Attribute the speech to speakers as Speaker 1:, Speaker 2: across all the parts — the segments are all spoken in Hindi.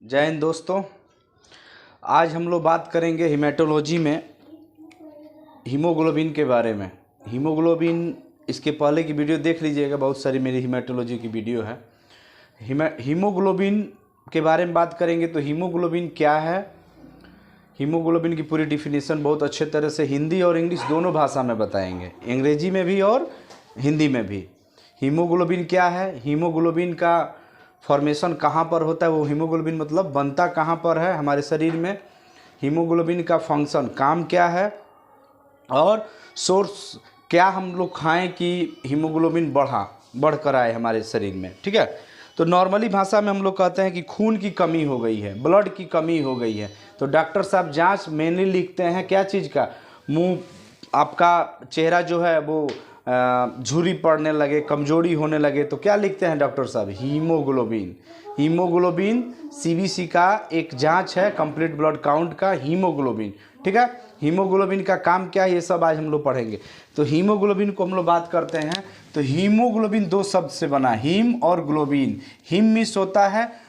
Speaker 1: जय हिंद दोस्तों। आज हम लोग बात करेंगे हिमेटोलॉजी में हीमोग्लोबिन के बारे में। हीमोग्लोबिन, इसके पहले की वीडियो देख लीजिएगा, बहुत सारी मेरी हिमेटोलॉजी की वीडियो है। हीमोग्लोबिन के बारे में बात करेंगे तो हीमोग्लोबिन क्या है, हीमोग्लोबिन की पूरी डिफिनीशन बहुत अच्छे तरह से हिंदी और इंग्लिश दोनों भाषा में बताएंगे, अंग्रेजी में भी और हिंदी में भी। हीमोग्लोबिन क्या है, हीमोग्लोबिन का फॉर्मेशन कहाँ पर होता है, वो हीमोग्लोबिन मतलब बनता कहाँ पर है हमारे शरीर में, हीमोग्लोबिन का फंक्शन काम क्या है और सोर्स क्या हम लोग खाएं कि हीमोग्लोबिन बढ़ कर आए हमारे शरीर में। ठीक है, तो नॉर्मली भाषा में हम लोग कहते हैं कि खून की कमी हो गई है, ब्लड की कमी हो गई है। तो डॉक्टर साहब जांच मेनली लिखते हैं क्या चीज़ का, मुंह आपका चेहरा जो है वो झुर्री पड़ने लगे, कमजोरी होने लगे, तो क्या लिखते हैं डॉक्टर साहब, हीमोग्लोबिन। हीमोग्लोबिन सीबीसी का एक जांच है, कंप्लीट ब्लड काउंट का हीमोग्लोबिन। ठीक है, हीमोग्लोबिन का काम क्या है ये सब आज हम लोग पढ़ेंगे। तो हीमोग्लोबिन को हम लोग बात करते हैं तो हीमोग्लोबिन दो शब्द से बना, हीम और ग्लोबिन। हीम मिस होता है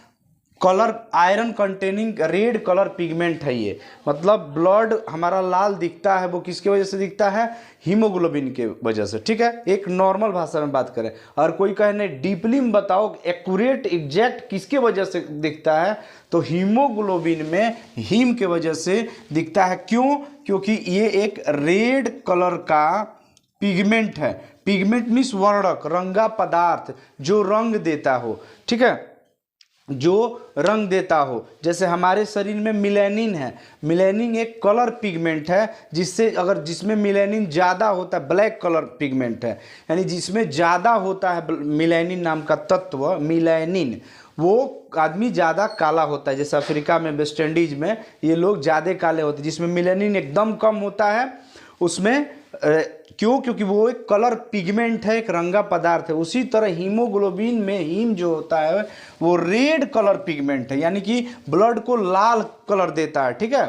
Speaker 1: colour, iron containing red colour pigment है ये, मतलब ब्लड हमारा लाल दिखता है वो किसकी वजह से दिखता है, हीमोग्लोबिन के वजह से। ठीक है, एक नॉर्मल भाषा में बात करें। और कोई कहे नहीं डीपली में बताओ एक्यूरेट एग्जैक्ट किसके वजह से दिखता है, तो हीमोग्लोबिन में हीम के वजह से दिखता है। क्यों? क्योंकि ये एक रेड कलर का पिगमेंट है। पिगमेंट मीन्स वर्णक, रंगा पदार्थ जो रंग देता हो। ठीक है, जो रंग देता हो, जैसे हमारे शरीर में मिलेनिन है। मिलेनिन एक कलर पिगमेंट है जिसमें मिलेनिन ज़्यादा होता है, ब्लैक कलर पिगमेंट है, यानी जिसमें ज़्यादा होता है मिलेनिन नाम का तत्व, मिलेनिन, वो आदमी ज़्यादा काला होता है। जैसे अफ्रीका में, वेस्ट इंडीज़ में ये लोग ज़्यादा काले होते हैं। जिसमें मिलेनिन एकदम कम होता है उसमें क्यों? क्योंकि वो एक कलर पिगमेंट है, एक रंगा पदार्थ है। उसी तरह हीमोग्लोबिन में हीम जो होता है वो रेड कलर पिगमेंट है, यानी कि ब्लड को लाल कलर देता है। ठीक है,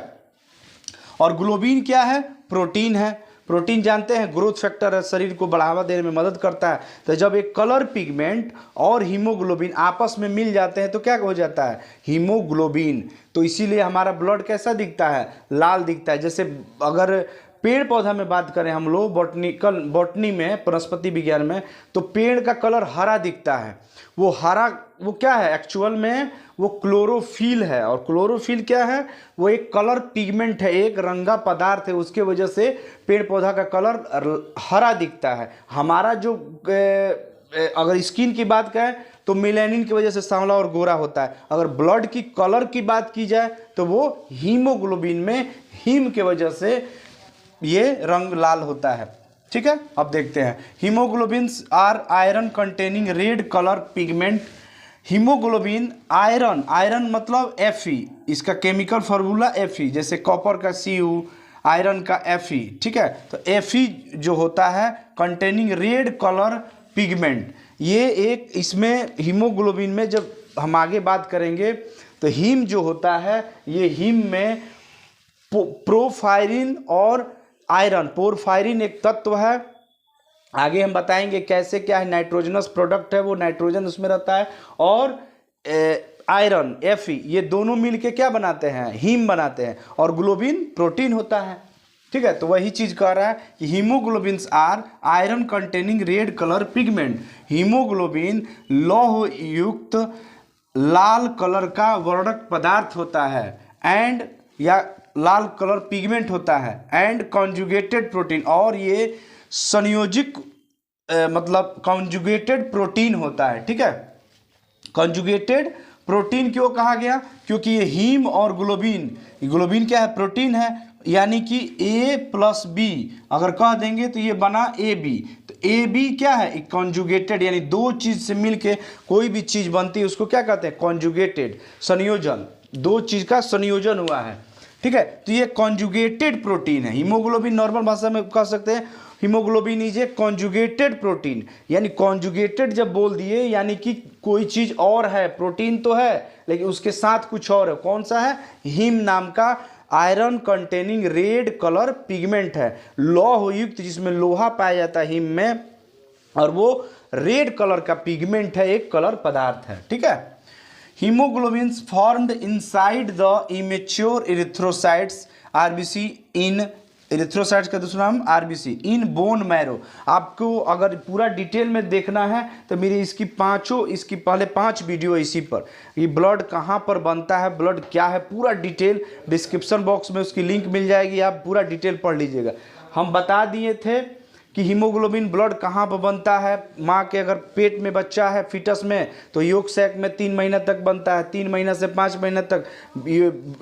Speaker 1: और ग्लोबिन क्या है, प्रोटीन है। प्रोटीन जानते हैं ग्रोथ फैक्टर है, शरीर को बढ़ावा देने में मदद करता है। तो जब एक कलर पिगमेंट और हीमोग्लोबिन आपस में मिल जाते हैं तो क्या हो जाता है, हीमोग्लोबिन। तो इसीलिए हमारा ब्लड कैसा दिखता है, लाल दिखता है। जैसे अगर पेड़ पौधा में बात करें हम लोग बॉटनी में, वनस्पति विज्ञान में, तो पेड़ का कलर हरा दिखता है। वो हरा वो क्या है एक्चुअल में, वो क्लोरोफिल है। और क्लोरोफिल क्या है, वो एक कलर पिगमेंट है, एक रंगा पदार्थ है। उसके वजह से पेड़ पौधा का कलर हरा दिखता है। हमारा जो अगर स्किन की बात करें तो मिलेनिन की वजह से सांवला और गोरा होता है। अगर ब्लड की कलर की बात की जाए तो वो हीमोग्लोबिन में हीम के वजह से ये रंग लाल होता है। ठीक है, अब देखते हैं haemoglobins are iron containing red colour pigment. Haemoglobin iron, iron मतलब Fe, इसका केमिकल फार्मूला Fe, जैसे कॉपर का Cu, आयरन का Fe। ठीक है, तो Fe जो होता है कंटेनिंग रेड कलर पिगमेंट, ये एक इसमें हीमोग्लोबिन में जब हम आगे बात करेंगे तो हीम जो होता है, ये हीम में प्रोफायरिन और आयरन, पोरफायरिन एक तत्व है, आगे हम बताएंगे कैसे क्या है, नाइट्रोजनस प्रोडक्ट है, वो नाइट्रोजन उसमें रहता है, और आयरन Fe, ये दोनों मिलके क्या बनाते हैं, हीम बनाते हैं, और ग्लोबिन प्रोटीन होता है। ठीक है, तो वही चीज कह रहा है कि haemoglobins are iron containing red colour pigment. Haemoglobin लौह युक्त लाल कलर का वर्णक पदार्थ होता है, एंड या लाल कलर पिगमेंट होता है, एंड कॉन्जुगेटेड प्रोटीन, और ये संयोजिक मतलब कॉन्जुगेटेड प्रोटीन होता है। ठीक है, कॉन्जुगेटेड प्रोटीन क्यों कहा गया, क्योंकि ये हीम और ग्लोबिन, ग्लोबिन क्या है, प्रोटीन है, यानी कि A+B अगर कह देंगे तो ये बना AB। तो AB क्या है, कॉन्जुगेटेड, यानी दो चीज से मिलके कोई भी चीज बनती है उसको क्या कहते हैं, कॉन्जुगेटेड, संयोजन, दो चीज का संयोजन हुआ है। ठीक है, तो ये कॉन्जुगेटेड प्रोटीन है। हीमोग्लोबिन नॉर्मल भाषा में कह सकते हैं haemoglobin is a conjugated protein, यानी कॉन्जुगेटेड जब बोल दिए यानी कि कोई चीज और है, प्रोटीन तो है लेकिन उसके साथ कुछ और है। कौन सा है, हीम नाम का iron containing red colour pigment है, लौह युक्त, जिसमें लोहा पाया जाता है हीम में, और वो रेड कलर का पिगमेंट है, एक कलर पदार्थ है। ठीक है, haemoglobins formed inside the immature erythrocytes RBC इन, इरिथ्रोसाइट्स का दूसरा नाम आरबीसी इन बोन मैरो। आपको अगर पूरा डिटेल में देखना है तो मेरी इसकी पहले 5 वीडियो इसी पर, ये ब्लड कहाँ पर बनता है, ब्लड क्या है, पूरा डिटेल डिस्क्रिप्शन बॉक्स में उसकी लिंक मिल जाएगी, आप पूरा डिटेल पढ़ लीजिएगा। हम बता दिए थे कि हीमोग्लोबिन ब्लड कहाँ पर बनता है। माँ के अगर पेट में बच्चा है फीटस में तो योग सैक में 3 महीना तक बनता है, 3 महीना से 5 महीना तक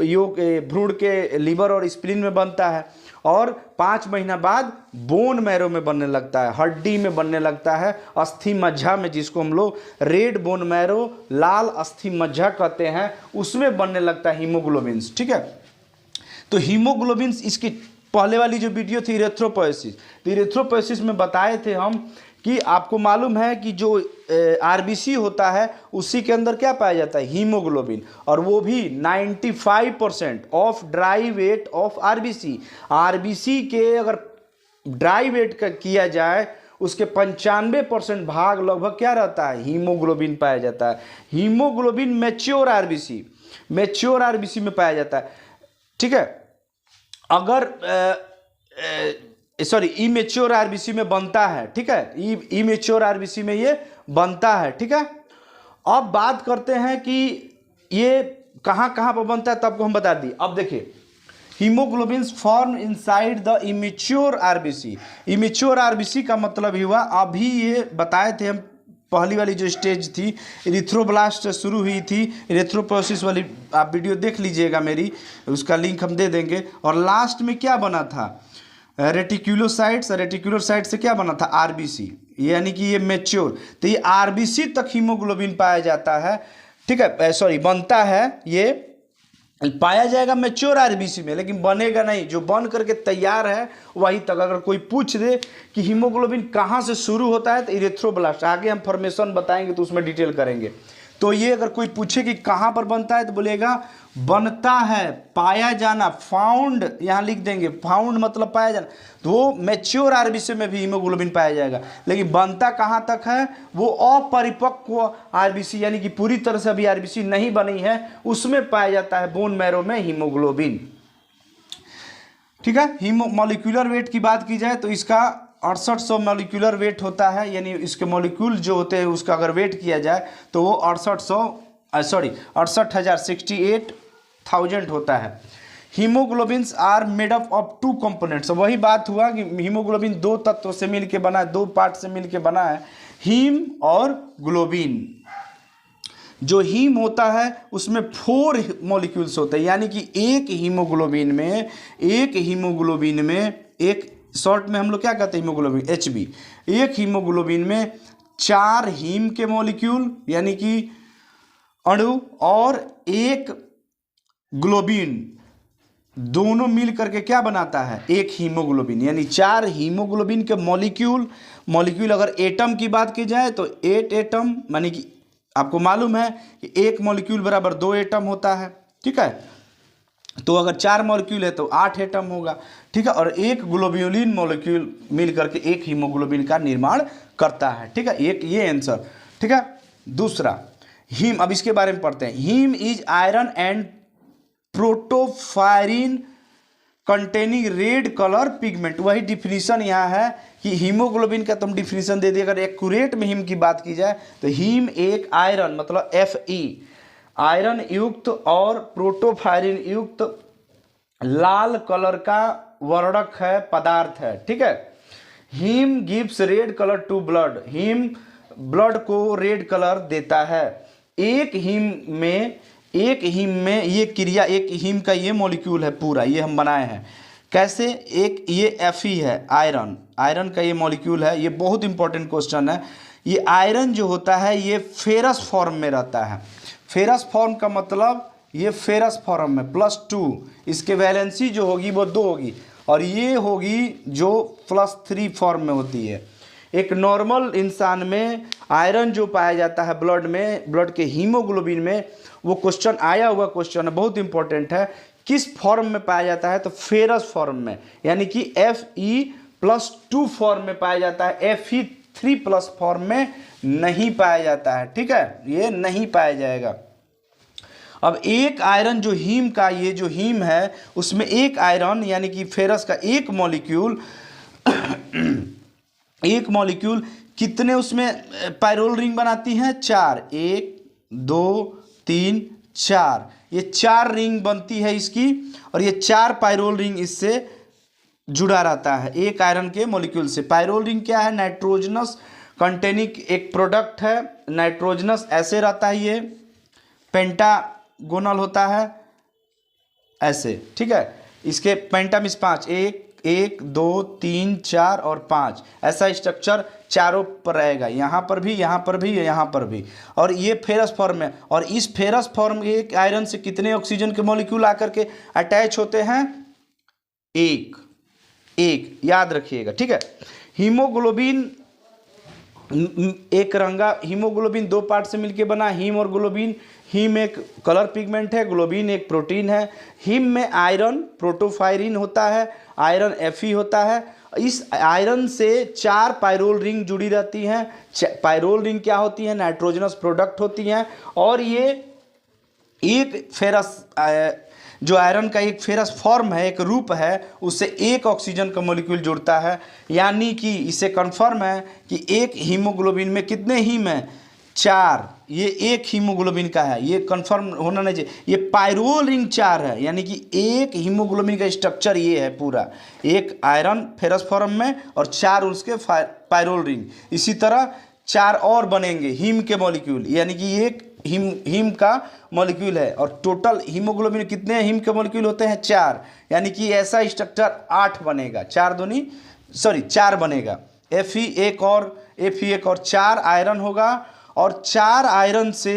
Speaker 1: योग भ्रूण के लीवर और स्प्लीन में बनता है, और 5 महीना बाद बोन मैरो में बनने लगता है, हड्डी में बनने लगता है, अस्थि मज्जा में, जिसको हम लोग रेड बोन मैरो, लाल अस्थि मज्जा कहते हैं, उसमें बनने लगता है हीमोग्लोबिन्स। ठीक है, तो हीमोग्लोबिन्स, इसकी पहले वाली जो वीडियो थी इरेथ्रोपोएसिस, तो इरेथ्रोपोएसिस में बताए थे हम कि आपको मालूम है कि जो आरबीसी होता है उसी के अंदर क्या पाया जाता है, हीमोग्लोबिन, और वो भी 95% of dry weight of RBC. RBC के अगर ड्राई वेट का किया जाए उसके 95% भाग लगभग क्या रहता है, हीमोग्लोबिन पाया जाता है। हीमोग्लोबिन मैच्योर आरबीसी में पाया जाता है। ठीक है, अगर इमेच्योर आरबीसी में बनता है। ठीक है, इमेच्योर आरबीसी में ये बनता है। ठीक है, अब बात करते हैं कि ये कहाँ कहाँ पर बनता है, तो आपको हम बता दिए। अब देखिए, haemoglobins form inside the immature RBC. Immature RBC का मतलब हुआ, अभी ये बताए थे हम, पहली वाली जो स्टेज थी इरिथ्रोब्लास्ट शुरू हुई थी, इरिथ्रोपोएसिस वाली आप वीडियो देख लीजिएगा मेरी, उसका लिंक हम दे देंगे। और लास्ट में क्या बना था, रेटिकुलोसाइट्स, रेटिकुलोसाइट से क्या बना था, आरबीसी, यानी कि ये मैच्योर। तो ये आरबीसी तक हीमोग्लोबिन पाया जाता है। ठीक है, बनता है, ये पाया जाएगा मैच्योर आरबीसी में, लेकिन बनेगा नहीं, जो बन करके तैयार है वही तक। अगर कोई पूछ दे कि हीमोग्लोबिन कहाँ से शुरू होता है तो इरेथ्रोब्लास्ट, आगे हम फॉर्मेशन बताएंगे तो उसमें डिटेल करेंगे। तो ये अगर कोई पूछे कि कहाँ पर बनता है तो बोलेगा बनता है, पाया जाना, फाउंड, यहाँ लिख देंगे, फाउंड मतलब पाया जाना। तो वो मैच्योर आरबीसी में भी हीमोग्लोबिन पाया जाएगा, लेकिन बनता कहाँ तक है, वो अपरिपक्व आरबीसी, यानी कि पूरी तरह से अभी आरबीसी नहीं बनी है, उसमें पाया जाता है बोन मैरो में हीमोग्लोबिन। ठीक है, मॉलिक्यूलर वेट की बात की जाए तो इसका 6800 मॉलिक्यूलर वेट होता है, यानी इसके मॉलिक्यूल जो होते हैं उसका अगर वेट किया जाए तो वो 68,000 होता है। Haemoglobins are made up of 2 components. वही बात हुआ कि हीमोग्लोबिन 2 तत्व से मिलके बना है, 2 पार्ट से मिलके बना है, हीम और ग्लोबिन। जो हीम होता है उसमें 4 मॉलिक्यूल्स होते हैं, यानी कि एक हीमोग्लोबिन में एक शॉर्ट में हम लोग क्या कहते हैं, हीमोग्लोबिन, HB। एक हीमोग्लोबिन में 4 हीम के मॉलिक्यूल यानी कि अणु और एक ग्लोबिन, दोनों मिल करके क्या बनाता है, एक हीमोग्लोबिन। यानी 4 हीमोग्लोबिन के मॉलिक्यूल अगर एटम की बात की जाए तो 8 एटम, यानी कि आपको मालूम है कि एक मॉलिक्यूल बराबर 2 एटम होता है। ठीक है, तो अगर 4 मॉलिक्यूल है तो 8 एटम होगा। ठीक है, और एक ग्लोब्यूलिन मॉलिक्यूल मिल करके एक हीमोग्लोबिन का निर्माण करता है। ठीक है, एक ये आंसर। ठीक है, दूसरा हीम, अब इसके बारे में पढ़ते हैं। Haem is iron and protoporphyrin containing red colour pigment. वही डिफिनीशन यहाँ है कि हीमोग्लोबिन का तुम डिफिनीशन दे दिए। अगर एक्यूरेट में हीम की बात की जाए तो हीम एक आयरन मतलब Fe, आयरन युक्त और प्रोटोफायरिन युक्त लाल कलर का वर्णक है, पदार्थ है। ठीक है, haem gives red colour to blood. Haem blood को रेड कलर देता है। एक हीम में ये क्रिया, एक हीम का ये मॉलिक्यूल है पूरा, ये हम बनाए हैं कैसे, एक ये Fe है, आयरन का ये मॉलिक्यूल है। ये बहुत इंपॉर्टेंट क्वेश्चन है। ये आयरन जो होता है ये फेरस फॉर्म में रहता है। फेरस फॉर्म का मतलब ये फेरस फॉर्म में +2, इसके वैलेंसी जो होगी वो 2 होगी, और ये होगी जो +3 फॉर्म में होती है। एक नॉर्मल इंसान में आयरन जो पाया जाता है ब्लड में, ब्लड के हीमोग्लोबिन में, वो क्वेश्चन आया हुआ क्वेश्चन है, बहुत इंपॉर्टेंट है। किस फॉर्म में पाया जाता है, तो फेरस फॉर्म में, यानी कि Fe+2 फॉर्म में पाया जाता है। Fe3+ फॉर्म में नहीं पाया जाता है। ठीक है, ये नहीं पाया जाएगा। अब एक आयरन जो हीम का, ये जो हीम है उसमें एक आयरन यानी कि फेरस का एक मॉलिक्यूल एक मॉलिक्यूल कितने उसमें पायरोल रिंग बनाती हैं? 4, 1 2 3 4, ये 4 रिंग बनती है इसकी, और ये 4 पायरोल रिंग इससे जुड़ा रहता है एक आयरन के मॉलिक्यूल से। पायरोल रिंग क्या है? नाइट्रोजनस कंटेनिक एक प्रोडक्ट है, नाइट्रोजनस ऐसे रहता है, ये पेंटागोनल होता है ऐसे, ठीक है। इसके पेंटा मीन्स 5, 1 2 3 4 और 5, ऐसा स्ट्रक्चर चारों पर रहेगा, यहाँ पर भी, यहाँ पर भी, यहाँ पर भी। और ये फेरस फॉर्म है, और इस फेरस फॉर्म एक आयरन से कितने ऑक्सीजन के मॉलिक्यूल आकर के अटैच होते हैं? एक याद रखिएगा, ठीक है। हीमोग्लोबिन एक रंगा, हीमोग्लोबिन 2 पार्ट से मिलकर बना, हीम और ग्लोबिन। हीम एक कलर पिगमेंट है, ग्लोबिन एक प्रोटीन है। हीम में आयरन प्रोटोफायरिन होता है, आयरन Fe होता है। इस आयरन से 4 पायरोल रिंग जुड़ी रहती हैं। पायरोल रिंग क्या होती है? नाइट्रोजनस प्रोडक्ट होती हैं। और ये एक फेरस जो आयरन का एक फेरस फॉर्म है, एक रूप है, उससे एक ऑक्सीजन का मॉलिक्यूल जुड़ता है। यानी कि इससे कन्फर्म है कि एक हीमोग्लोबिन में कितने हीम हैं? 4, ये एक हीमोग्लोबिन का है, ये कन्फर्म होना नहीं चाहिए। ये पायरोल रिंग 4 है, यानी कि एक हीमोग्लोबिन का स्ट्रक्चर ये है पूरा, एक आयरन फेरस फॉर्म में और 4 उसके पायरोल रिंग। इसी तरह 4 और बनेंगे हीम के मॉलिक्यूल, यानी कि एक हीम का मॉलिक्यूल है। और टोटल हीमोग्लोबिन कितने हीम के मॉलिक्यूल होते हैं? 4, यानी कि ऐसा स्ट्रक्चर 8 बनेगा, 4 बनेगा। Fe एक और 4 आयरन होगा, और 4 आयरन से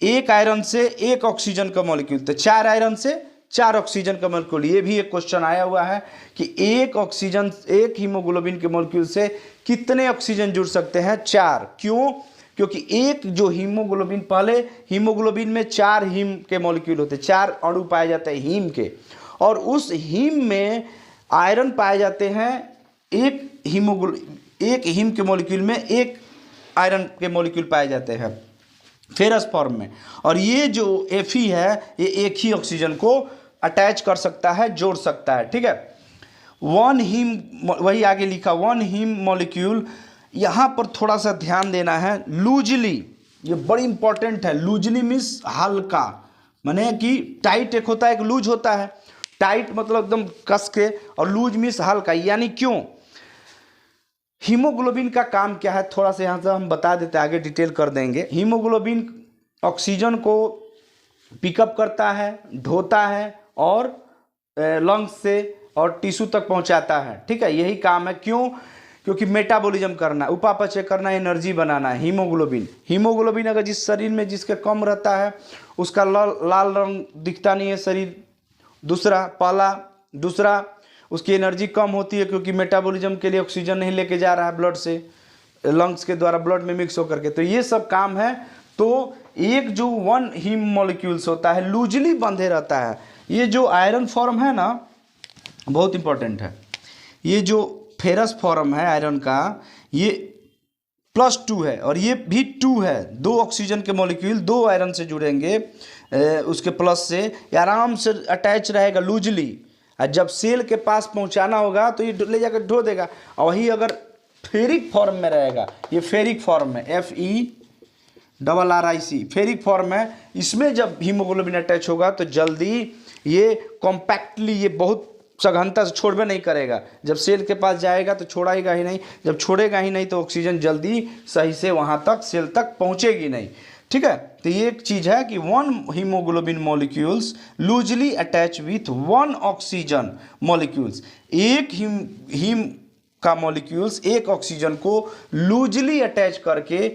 Speaker 1: एक ऑक्सीजन का मॉलिक्यूल। तो 4 आयरन से 4 ऑक्सीजन का मॉलिक्यूल। ये भी एक क्वेश्चन आया हुआ है कि एक हीमोग्लोबिन के मॉलिक्यूल से कितने ऑक्सीजन जुड़ सकते हैं? 4। क्यों? क्योंकि एक जो हीमोग्लोबिन, पहले हीमोग्लोबिन में 4 हीम के मॉलिक्यूल होते हैं, 4 अणु पाए जाते हैं हीम के, और उस हीम में आयरन पाए जाते हैं एक हीम के मॉलिक्यूल में एक आयरन के मॉलिक्यूल पाए जाते हैं फेरस फॉर्म में। और ये जो Fe है, ये एक ही ऑक्सीजन को अटैच कर सकता है, जोड़ सकता है, ठीक है। 1 हीम, वही आगे लिखा 1 हीम मॉलिक्यूल। यहाँ पर थोड़ा सा ध्यान देना है, लूजली, ये बड़ी इंपॉर्टेंट है। लूजली मीन्स हल्का, माने कि टाइट एक होता है, एक लूज होता है। टाइट मतलब एकदम कस के, और लूज मीन्स हल्का। यानी क्यों? हीमोग्लोबिन का काम क्या है, थोड़ा सा यहाँ से हम बता देते हैं, आगे डिटेल कर देंगे। हीमोग्लोबिन ऑक्सीजन को पिकअप करता है, ढोता है, और लंग्स से और टिश्यू तक पहुँचाता है, ठीक है। यही काम है। क्यों? क्योंकि मेटाबॉलिज्म करना, उपापचय करना, एनर्जी बनाना है। हीमोग्लोबिन अगर जिस शरीर में जिसके कम रहता है, उसका लाल रंग दिखता नहीं है शरीर, दूसरा उसकी एनर्जी कम होती है, क्योंकि मेटाबॉलिज्म के लिए ऑक्सीजन नहीं लेके जा रहा है ब्लड से, लंग्स के द्वारा ब्लड में मिक्स होकर के। तो ये सब काम है। तो एक जो 1 हीम मॉलिक्यूल्स होता है, लूजली बंधे रहता है। ये जो आयरन फॉर्म है ना, बहुत इंपॉर्टेंट है। ये जो फेरस फॉर्म है आयरन का, ये +2 है, और ये भी 2 है। 2 ऑक्सीजन के मॉलिक्यूल 2 आयरन से जुड़ेंगे, उसके प्लस से आराम से अटैच रहेगा लूजली। और जब सेल के पास पहुंचाना होगा तो ये ले जाकर ढो देगा। और वही अगर फेरिक फॉर्म में रहेगा, ये फेरिक फॉर्म है, FeRRic फेरिक फॉर्म है, इसमें जब हीमोग्लोबिन अटैच होगा तो जल्दी ये कॉम्पैक्टली, ये बहुत सघनता से छोड़बे नहीं करेगा। जब सेल के पास जाएगा तो छोड़ाएगा ही नहीं, जब छोड़ेगा ही नहीं तो ऑक्सीजन जल्दी सही से वहाँ तक सेल तक पहुँचेगी नहीं, ठीक है। तो ये एक चीज़ है कि 1 haemoglobin molecules loosely attach with 1 oxygen molecules. एक हीम का मॉलिक्यूल्स एक ऑक्सीजन को लूजली अटैच करके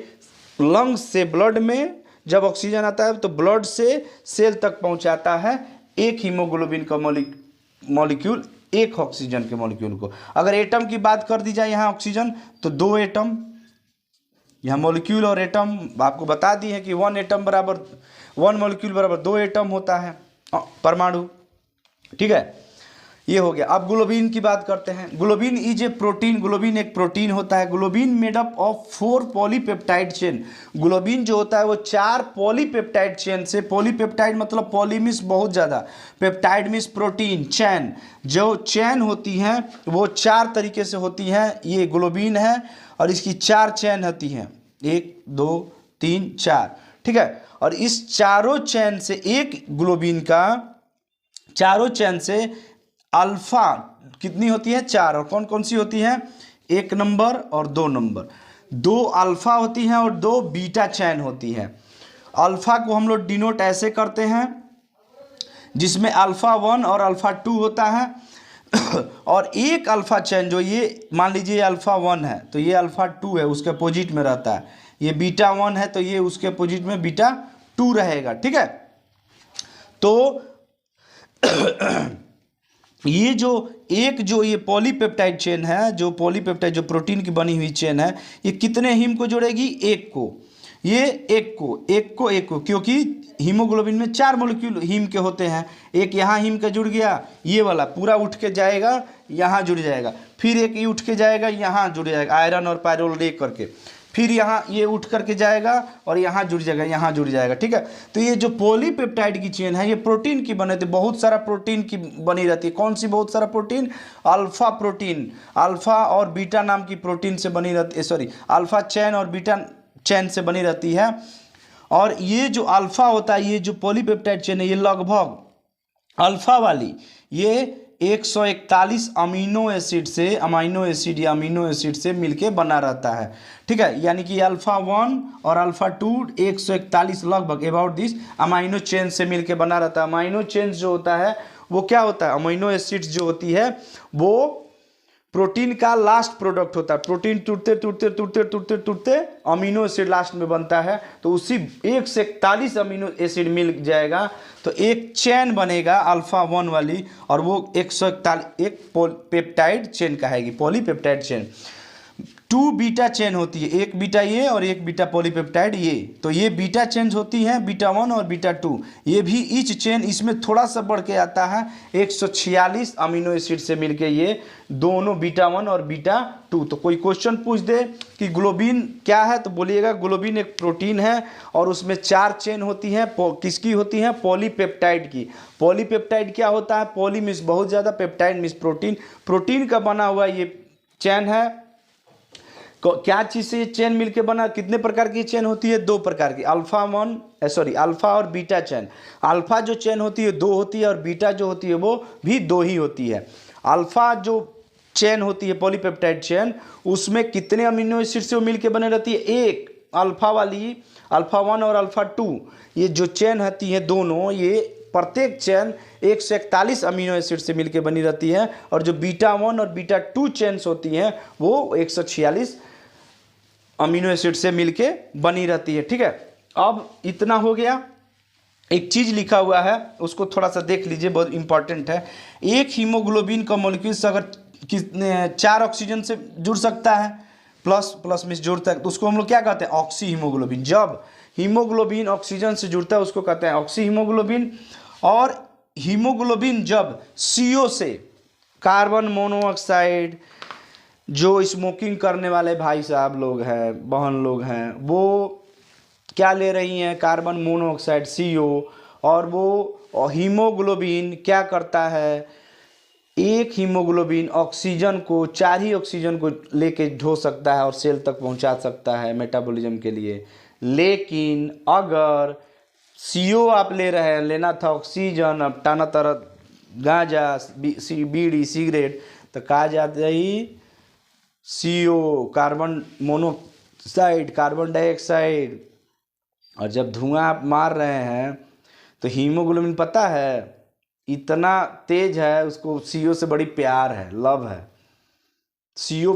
Speaker 1: लंग्स से ब्लड में जब ऑक्सीजन आता है तो ब्लड से सेल तक पहुंचाता है एक हीमोग्लोबिन का मॉलिक्यूल एक ऑक्सीजन के मॉलिक्यूल को। अगर एटम की बात कर दी जाए यहाँ ऑक्सीजन, तो 2 एटम, यहाँ मॉलिक्यूल और एटम आपको बता दी है कि 1 मॉलिक्यूल बराबर 2 एटम होता है, परमाणु, ठीक है। ये हो गया। अब ग्लोबिन की बात करते हैं। Globin is a protein, globin एक प्रोटीन होता है। Globin made up of 4 polypeptide chain. Globin जो होता है वो 4 पॉलीपेप्टाइड चेन से, पॉलीपेप्टाइड मतलब पॉली मीन्स बहुत ज़्यादा, पेप्टाइड मीन्स प्रोटीन, चैन, जो चैन होती हैं वो 4 तरीके से होती हैं। ये ग्लोबिन है और इसकी 4 चैन होती हैं, 1 2 3 4, ठीक है। और इस चारों चैन से एक ग्लोबिन का, चारों चैन से अल्फा कितनी होती है? 4। और कौन कौन सी होती हैं? 1 नंबर और 2 नंबर। 2 अल्फा होती हैं और 2 बीटा चैन होती हैं। अल्फा को हम लोग डिनोट ऐसे करते हैं जिसमें अल्फा 1 और अल्फा 2 होता है और एक अल्फा चैन जो ये मान लीजिए अल्फा 1 है तो ये अल्फा 2 है, उसके अपोजिट में रहता है। ये बीटा 1 है तो ये उसके अपोजिट में बीटा 2 रहेगा, ठीक है। तो ये जो ये पॉलीपेप्टाइड चेन है, जो पॉलीपेप्टाइड जो प्रोटीन की बनी हुई चेन है, ये कितने हीम को जोड़ेगी? एक को। ये एक को, क्योंकि हीमोग्लोबिन में 4 मॉलिक्यूल हीम के होते हैं। एक यहाँ हीम का जुड़ गया, ये वाला पूरा उठ के जाएगा यहाँ जुड़ जाएगा, फिर एक ये उठ के जाएगा यहाँ जुड़ जाएगा, आयरन और पायरोल ले करके, फिर यहाँ ये उठ करके जाएगा और यहाँ जुड़ जाएगा, यहाँ जुड़ जाएगा, ठीक है। तो ये जो पॉलीपेप्टाइड की चेन है ये प्रोटीन की बने थे, बहुत सारा प्रोटीन की बनी रहती है। कौन सी बहुत सारा प्रोटीन? अल्फा प्रोटीन, अल्फा और बीटा नाम की प्रोटीन से बनी रहती है, सॉरी अल्फा चैन और बीटा चैन से बनी रहती है। और ये जो अल्फा होता है, ये जो पॉलीपेप्टाइड चेन है, ये लगभग अल्फा वाली ये 141 अमीनो एसिड से मिलके बना रहता है, ठीक है। यानी कि अल्फा 1 और अल्फा 2 141 लगभग अबाउट दिस अमीनो चेन से मिलके बना रहता है। अमीनो चेन जो होता है वो क्या होता है? अमीनो एसिड्स जो होती है वो प्रोटीन का लास्ट प्रोडक्ट होता है। प्रोटीन टूटते अमीनो एसिड लास्ट में बनता है, तो उसी 141 अमीनो एसिड मिल जाएगा तो एक चैन बनेगा अल्फा 1 वाली, और वो 141 एक पेप्टाइड चेन कहेगी, पॉलीपेप्टाइड चेन। 2 बीटा चेन होती है, एक बीटा ये और एक बीटा पॉलीपेप्टाइड ये। तो ये बीटा चेन होती हैं, बीटा 1 और बीटा 2। ये भी ईच चेन इसमें थोड़ा सा बढ़ के आता है, 146 अमीनो एसिड से मिलके ये दोनों बीटा 1 और बीटा 2। तो कोई क्वेश्चन पूछ दे कि ग्लोबिन क्या है तो बोलिएगा ग्लोबिन एक प्रोटीन है और उसमें 4 चेन होती हैं। किसकी होती हैं? पॉलीपेप्टाइड की। पॉलीपेप्टाइड क्या होता है? पॉली मीन्स बहुत ज़्यादा, पेप्टाइड मीन्स प्रोटीन, प्रोटीन का बना हुआ ये चैन है। क्या चीज़ से ये चेन मिलके बना? कितने प्रकार की चेन होती है? 2 प्रकार की, अल्फा और बीटा चेन। अल्फा जो चेन होती है 2 होती है और बीटा जो होती है वो भी 2 ही होती है। अल्फा जो चेन होती है पॉलीपेप्टाइड चेन, उसमें कितने अमीनो एसिड से वो मिलके बने रहती है? एक अल्फा वाली, अल्फा 1 और अल्फा 2, ये जो चेन होती है दोनों, ये प्रत्येक चेन 141 अमीनो एसिड से मिलके बनी रहती है। और जो बीटा 1 और बीटा 2 चेन्स होती हैं वो 146 अमीनो एसिड से मिलके बनी रहती है, ठीक है। अब इतना हो गया। एक चीज़ लिखा हुआ है उसको थोड़ा सा देख लीजिए, बहुत इंपॉर्टेंट है। एक हीमोग्लोबिन का मॉलिक्यूल अगर कितने 4 ऑक्सीजन से जुड़ सकता है, प्लस में जुड़ता है, तो उसको हम लोग क्या कहते हैं? Oxy haemoglobin. जब हीमोग्लोबिन ऑक्सीजन से जुड़ता है उसको कहते हैं ऑक्सी हीमोग्लोबिन। और हीमोग्लोबिन जब CO से, कार्बन मोनोऑक्साइड, जो स्मोकिंग करने वाले भाई साहब लोग हैं, बहन लोग हैं, वो क्या ले रही हैं? Carbon monoxide CO। और वो हीमोग्लोबिन क्या करता है? एक हीमोग्लोबिन ऑक्सीजन को, 4 ही ऑक्सीजन को लेके ढो सकता है और सेल तक पहुंचा सकता है मेटाबॉलिज्म के लिए। लेकिन अगर CO आप ले रहे हैं, लेना था ऑक्सीजन, अब टाना तरह गांजा, बीड़ी, सिगरेट, तो कहा जाता ही CO, carbon monoxide, carbon dioxide. और जब धुआं आप मार रहे हैं तो हीमोग्लोबिन पता है इतना तेज है, उसको CO से बड़ी प्यार है, लव है, CO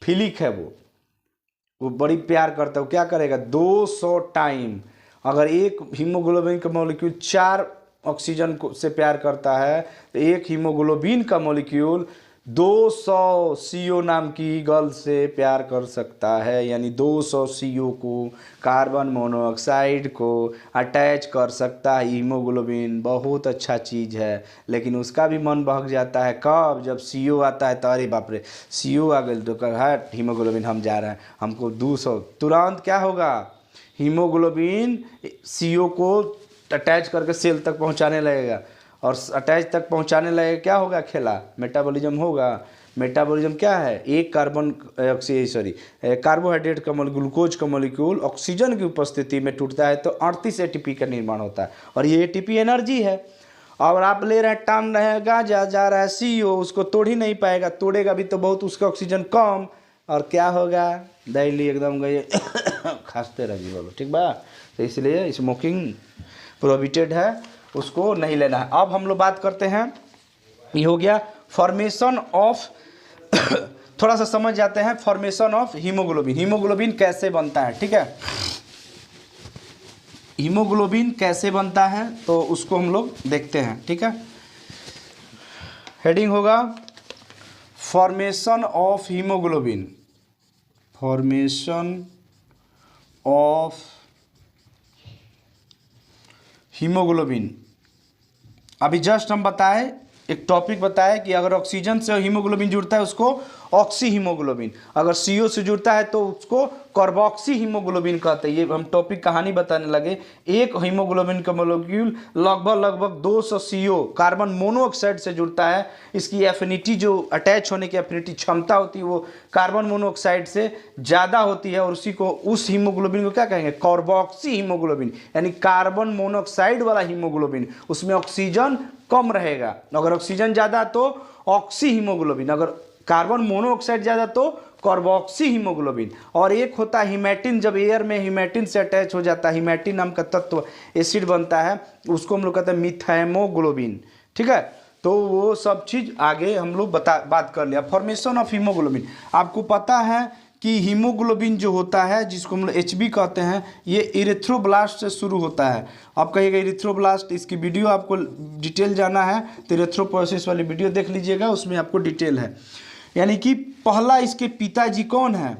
Speaker 1: फिलिक है, वो बड़ी प्यार करता है। वो क्या करेगा? 200 टाइम। अगर एक हीमोग्लोबिन का मॉलिक्यूल 4 ऑक्सीजन से प्यार करता है तो एक हीमोग्लोबिन का मॉलिक्यूल 200 CO नाम की गर्ल से प्यार कर सकता है, यानी 200 CO को, कार्बन मोनोऑक्साइड को अटैच कर सकता है हीमोग्लोबिन। बहुत अच्छा चीज़ है, लेकिन उसका भी मन बहक जाता है कब, जब CO आता है तो अरे बाप रे CO आ गई तो कहा हीमोग्लोबिन हम जा रहे हैं, हमको 200, तुरंत क्या होगा, हीमोग्लोबिन CO को अटैच करके सेल तक पहुंचाने लगेगा, और अटैच तक पहुंचाने लगेगा क्या होगा, खेला मेटाबॉलिज्म होगा। मेटाबॉलिज्म क्या है, एक कार्बोहाइड्रेट का ग्लूकोज का मॉलिक्यूल ऑक्सीजन की उपस्थिति में टूटता है तो 38 ATP का निर्माण होता है, और ये ATP एनर्जी है। और आप ले रहे हैं, टान रहे हैं गांजा, जा रहा है CO, उसको तोड़ ही नहीं पाएगा, तोड़ेगा भी तो बहुत उसका ऑक्सीजन कम, और क्या होगा, दैली एकदम गए खांसते रहिए बोलो, ठीक बा। तो इसलिए स्मोकिंग प्रोहिबिटेड है, उसको नहीं लेना है। अब हम लोग बात करते हैं, ये हो गया फॉर्मेशन ऑफ थोड़ा सा समझ जाते हैं फॉर्मेशन ऑफ हीमोग्लोबिन। हीमोग्लोबिन कैसे बनता है, ठीक है, हीमोग्लोबिन कैसे बनता है तो उसको हम लोग देखते हैं, ठीक है। हेडिंग होगा formation of haemoglobin, formation of haemoglobin. अभी जस्ट हम बताए, एक टॉपिक बताया कि अगर ऑक्सीजन से हीमोग्लोबिन जुड़ता है उसको ऑक्सी हीमोग्लोबिन, अगर CO से जुड़ता है तो उसको कार्बोक्सी हीमोग्लोबिन कहते हैं। ये हम टॉपिक कहानी बताने लगे। एक हीमोग्लोबिन का मॉलिक्यूल लगभग 200 CO कार्बन मोनोऑक्साइड से जुड़ता है। इसकी एफिनिटी, जो अटैच होने की एफिनिटी क्षमता होती है, वो कार्बन मोनोऑक्साइड से ज़्यादा होती है, और उसी को, उस हीमोग्लोबिन को क्या कहेंगे, कार्बोक्सी हीमोग्लोबिन, यानी कार्बन मोनोऑक्साइड वाला हीमोग्लोबिन। उसमें ऑक्सीजन कम रहेगा, अगर ऑक्सीजन ज़्यादा तो ऑक्सी हीमोग्लोबिन, अगर कार्बन मोनोऑक्साइड ज़्यादा तो कार्बोक्सी हीमोग्लोबिन। और एक होता है हीमेटिन, जब एयर में हीमेटिन से अटैच हो जाता है, हीमेटिन नाम का तत्व एसिड बनता है, उसको हम लोग कहते हैं मिथाइमोग्लोबिन, ठीक है। तो वो सब चीज़ आगे हम लोग बात कर लिया। फॉर्मेशन ऑफ हीमोग्लोबिन, आपको पता है कि हीमोग्लोबिन जो होता है, जिसको हम लोग HB कहते हैं, ये इरेथ्रोब्लास्ट से शुरू होता है। आप कहिएगा इरेथ्रोब्लास्ट, इसकी वीडियो आपको डिटेल जाना है तो इरेथ्रोपोइसिस वाली वीडियो देख लीजिएगा, उसमें आपको डिटेल है। यानी कि पहला इसके पिताजी कौन है,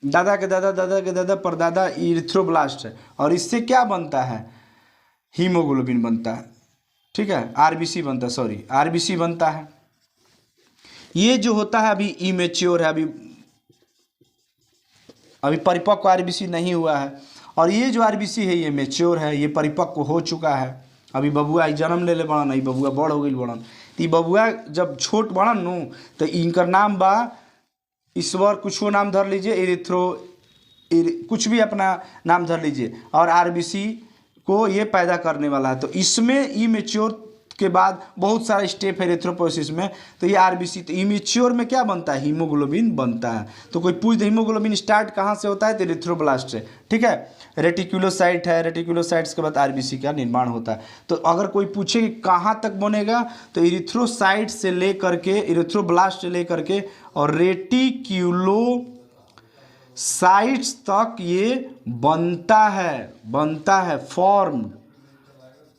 Speaker 1: दादा के दादा, दादा के दादा, परदादा इरेथ्रोब्लास्ट है, और इससे क्या बनता है, हीमोग्लोबिन बनता है, ठीक है, RBC बनता है, सॉरी RBC बनता है। ये जो होता है अभी इमेच्योर है, अभी परिपक्व RBC नहीं हुआ है, और ये जो RBC है ये मेच्योर है, ये परिपक्व हो चुका है। अभी बबुआ जन्म ले बड़न, अभी बबुआ बड़ हो गई बड़न, तो बबुआ जब छोट बड़न नु तो इनकर नाम बा ईश्वर, कुछ नाम धर लीजिए, कुछ भी अपना नाम धर लीजिए, और RBC को ये पैदा करने वाला है। तो इसमें इमेच्योर के बाद बहुत सारा स्टेप है इरेथ्रोपोइसिस में, तो ये RBC, तो इमेच्योर में क्या बनता है, हीमोग्लोबिन बनता है। तो कोई पूछ दे हीमोग्लोबिन स्टार्ट कहाँ से होता है, तो इरेथ्रोब्लास्ट से, ठीक है। रेटिकुलोसाइट है, रेटिकुलोसाइट्स के बाद RBC का निर्माण होता है। तो अगर कोई पूछे कि कहाँ तक बनेगा, तो इरेथ्रोसाइट से लेकर के, इरेथ्रोब्लास्ट से लेकर के और रेटिक्यूलोसाइट्स तक ये बनता है फॉर्म,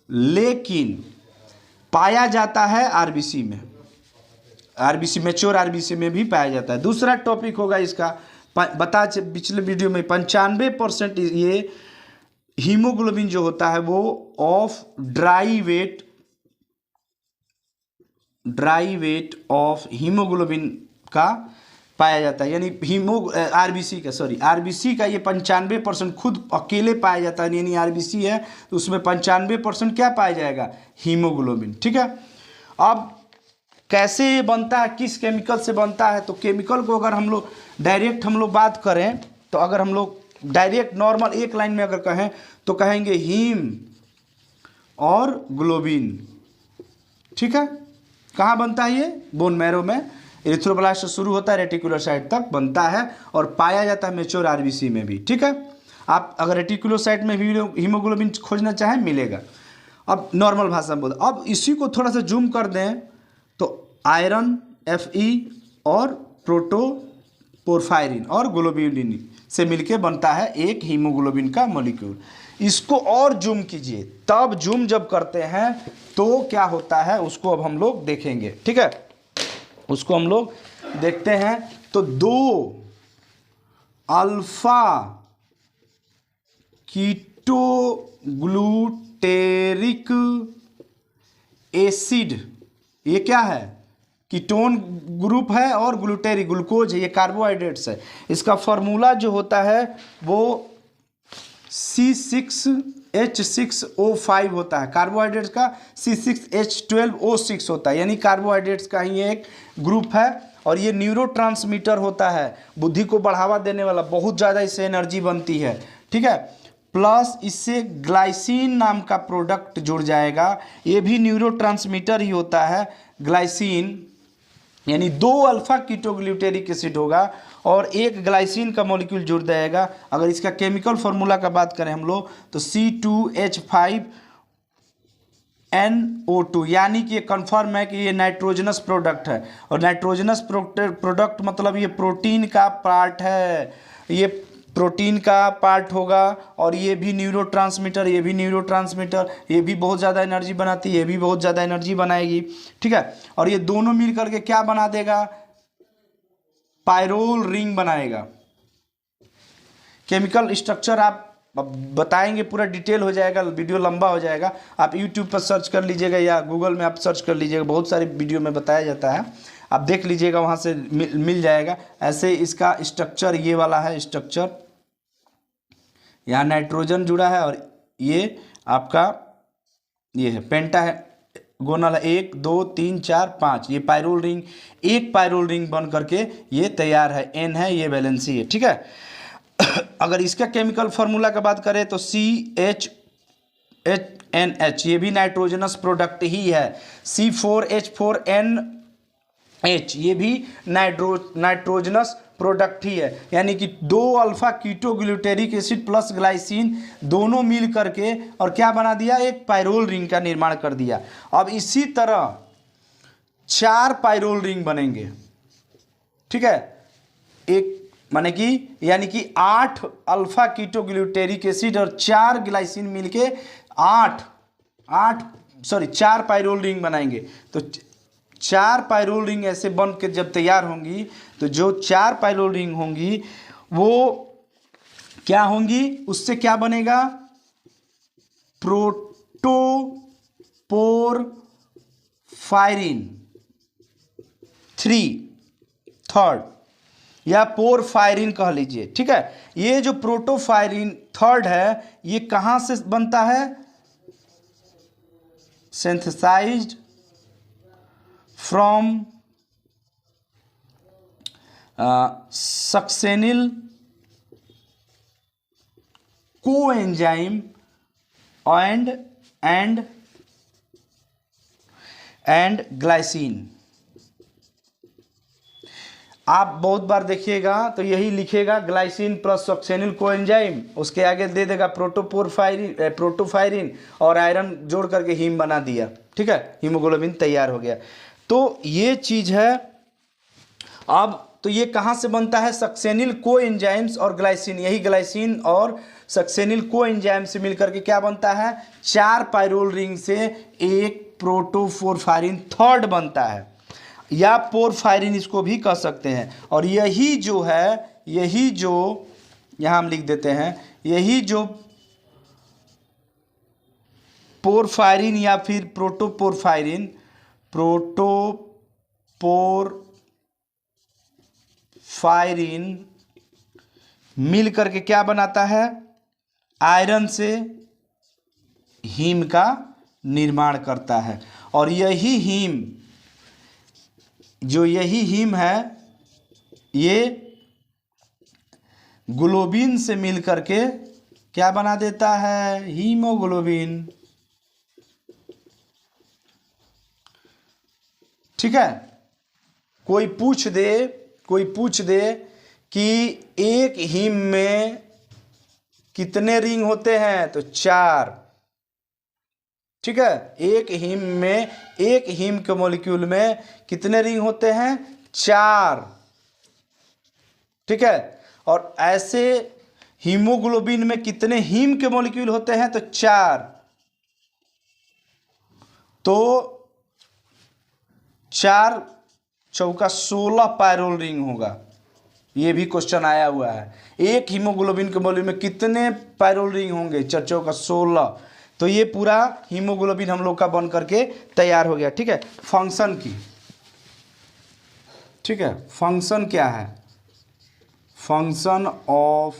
Speaker 1: लेकिन पाया जाता है RBC में, RBC मैच्योर RBC में भी पाया जाता है। दूसरा टॉपिक होगा इसका, पिछले वीडियो में 95% ये हीमोग्लोबिन जो होता है वो of dry weight of haemoglobin का पाया जाता है, यानी RBC का ये 95% खुद अकेले पाया जाता है, यानी RBC है तो उसमें 95% क्या पाया जाएगा, हीमोग्लोबिन, ठीक है। अब कैसे ये बनता है, किस केमिकल से बनता है, तो केमिकल को अगर हम लोग डायरेक्ट बात करें, तो अगर हम लोग डायरेक्ट नॉर्मल एक लाइन में अगर कहें तो कहेंगे हीम और ग्लोबिन, ठीक है। कहाँ बनता है ये, बोन मैरो में, इरेथ्रोब्लास्ट से शुरू होता है, रेटिकुलोसाइट तक बनता है, और पाया जाता है मैच्योर RBC में भी, ठीक है। आप अगर रेटिकुलोसाइट में भी हीमोग्लोबिन खोजना चाहें मिलेगा। अब नॉर्मल भाषा में बोल, अब इसी को थोड़ा सा जूम कर दें तो आयरन Fe और प्रोटोपोरफायरिन और ग्लोब्यूलिन से मिलके बनता है एक हीमोग्लोबिन का मॉलिक्यूल। इसको और जूम कीजिए, तब जूम जब करते हैं तो क्या होता है उसको अब हम लोग देखेंगे, ठीक है। उसको हम लोग देखते हैं। तो 2 अल्फा कीटोग्लूटेरिक एसिड, ये क्या है? कीटोन ग्रुप है और ग्लूटेरिक ग्लूकोज है, ये कार्बोहाइड्रेट्स है। इसका फॉर्मूला जो होता है वो C6H6O5 होता है। कार्बोहाइड्रेट्स का C6H12O6 होता है, यानी कार्बोहाइड्रेट्स का ही एक ग्रुप है। और ये न्यूरोट्रांसमीटर होता है, बुद्धि को बढ़ावा देने वाला, बहुत ज़्यादा इससे एनर्जी बनती है। ठीक है, प्लस इससे ग्लाइसिन नाम का प्रोडक्ट जुड़ जाएगा, ये भी न्यूरोट्रांसमीटर ही होता है ग्लाइसिन। यानी 2 अल्फा कीटोग्लूटेरिक एसिड होगा और 1 ग्लाइसिन का मॉलिक्यूल जुड़ जाएगा। अगर इसका केमिकल फार्मूला का बात करें हम लोग तो C2H5NO2, यानी कि ये कन्फर्म है कि ये नाइट्रोजनस प्रोडक्ट है। और नाइट्रोजनस प्रोडक्ट मतलब ये प्रोटीन का पार्ट है, ये प्रोटीन का पार्ट होगा। और ये भी न्यूरोट्रांसमीटर, ये भी न्यूरोट्रांसमीटर, ये भी बहुत ज़्यादा एनर्जी बनाती है, ये भी बहुत ज़्यादा एनर्जी बनाएगी। ठीक है, और ये दोनों मिल करके क्या बना देगा? पायरोल रिंग बनाएगा। केमिकल स्ट्रक्चर आप बताएंगे, पूरा डिटेल हो जाएगा, वीडियो लंबा हो जाएगा। आप यूट्यूब पर सर्च कर लीजिएगा या गूगल में आप सर्च कर लीजिएगा, बहुत सारी वीडियो में बताया जाता है, आप देख लीजिएगा, वहाँ से मिल जाएगा। ऐसे इसका स्ट्रक्चर ये वाला है स्ट्रक्चर, यहाँ नाइट्रोजन जुड़ा है और ये आपका ये है पेंटा है गोनल 1 2 3 4 5, ये पायरोल रिंग, एक पायरोल रिंग बन करके ये तैयार है। N है, ये वैलेंसी है। ठीक है, अगर इसका केमिकल फार्मूला का बात करें तो CHNH, ये भी नाइट्रोजनस प्रोडक्ट ही है। C4H4NH, ये भी नाइट्रोजनस प्रोडक्ट ही है। यानी कि 2 alpha ketoglutaric acid plus glycine दोनों मिल करके और क्या बना दिया? एक पायरोल रिंग का निर्माण कर दिया। अब इसी तरह 4 पायरोल रिंग बनेंगे। ठीक है, एक माने कि यानी कि 8 अल्फा कीटोग्लूटेरिक एसिड और 4 ग्लाइसिन मिलके 4 पायरोल रिंग बनाएंगे। तो 4 पायरोल रिंग ऐसे बन के जब तैयार होंगी तो जो 4 पायरोल रिंग होंगी वो क्या होंगी? उससे क्या बनेगा? प्रोटोपोरफायरिन 3 या पोरफायरिन कह लीजिए। ठीक है, ये जो प्रोटोफायरिन 3 है ये कहाँ से बनता है? Synthesised from succinyl coenzyme and glycine. आप बहुत बार देखिएगा तो यही लिखेगा ग्लाइसिन प्लस सक्सेनिल कोएंजाइम, उसके आगे दे देगा प्रोटोफायरिन और आयरन जोड़ करके हीम बना दिया। ठीक है, हीमोग्लोबिन तैयार हो गया। तो ये चीज़ है। अब तो ये कहाँ से बनता है? सक्सेनिल कोएंजाइम्स और ग्लाइसिन, यही ग्लाइसिन और सक्सेनिल कोएंजाइम से मिलकर के क्या बनता है? 4 पायरोल रिंग से एक प्रोटोपोरफायरिन 3 बनता है, या पोरफायरिन इसको भी कह सकते हैं। और यही जो है, यही जो यहाँ हम लिख देते हैं, यही जो पोरफायरिन या फिर प्रोटोपोरफायरिन मिल करके क्या बनाता है? आयरन से हीम का निर्माण करता है। और यही हीम है ये ग्लोबिन से मिल करके क्या बना देता है? हीमोग्लोबिन। ठीक है, कोई पूछ दे कि एक हीम में कितने रिंग होते हैं? तो 4। ठीक है, एक हीम के मॉलिक्यूल में कितने रिंग होते हैं? 4। ठीक है, और ऐसे हीमोग्लोबिन में कितने हीम के मॉलिक्यूल होते हैं? तो 4। तो 4 चौका 16 पायरोल रिंग होगा। ये भी क्वेश्चन आया हुआ है, एक हीमोग्लोबिन के मॉलिक्यूल में कितने पायरोल रिंग होंगे, 4 चौका 16। तो ये पूरा हीमोग्लोबिन हम लोग का बन करके तैयार हो गया। ठीक है, फंक्शन की, ठीक है, फंक्शन क्या है, function of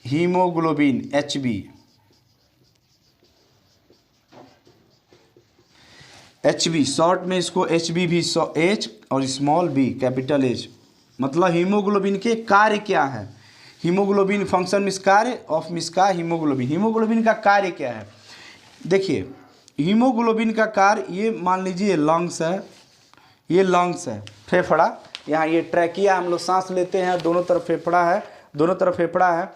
Speaker 1: haemoglobin Hb, Hb short में इसको Hb भी H और स्मॉल b कैपिटल H, मतलब हीमोग्लोबिन के कार्य क्या है, हीमोग्लोबिन फंक्शन मिस कार्य ऑफ मिस का हीमोग्लोबिन, हीमोग्लोबिन का कार्य क्या है। देखिए हीमोग्लोबिन का कार्य, ये मान लीजिए लंग्स है, ये लंग्स है, फेफड़ा, यहाँ ये ट्रैकिया, हम लोग सांस लेते हैं, दोनों तरफ फेफड़ा है, दोनों तरफ फेफड़ा है।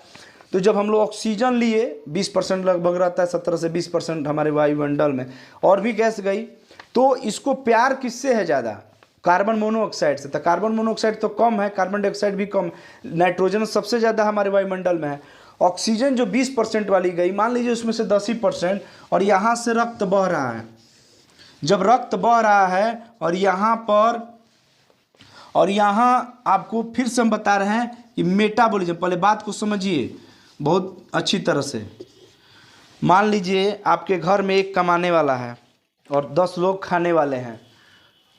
Speaker 1: तो जब हम लोग ऑक्सीजन लिए 20% लगभग रहता है, 17 से 20% हमारे वायुमंडल में, और भी गैस गई, तो इसको प्यार किससे है ज़्यादा, कार्बन मोनोऑक्साइड से। तो कार्बन मोनोऑक्साइड तो कम है, कार्बन डाइऑक्साइड भी कम, नाइट्रोजन सबसे ज़्यादा हमारे वायुमंडल में है। ऑक्सीजन जो 20% वाली गई, मान लीजिए उसमें से 10 ही %, और यहाँ से रक्त बह रहा है। जब रक्त बह रहा है और यहाँ पर, और यहाँ आपको फिर से हम बता रहे हैं कि मेटाबॉलिज्म, पहले बात को समझिए बहुत अच्छी तरह से। मान लीजिए आपके घर में एक कमाने वाला है और 10 लोग खाने वाले हैं,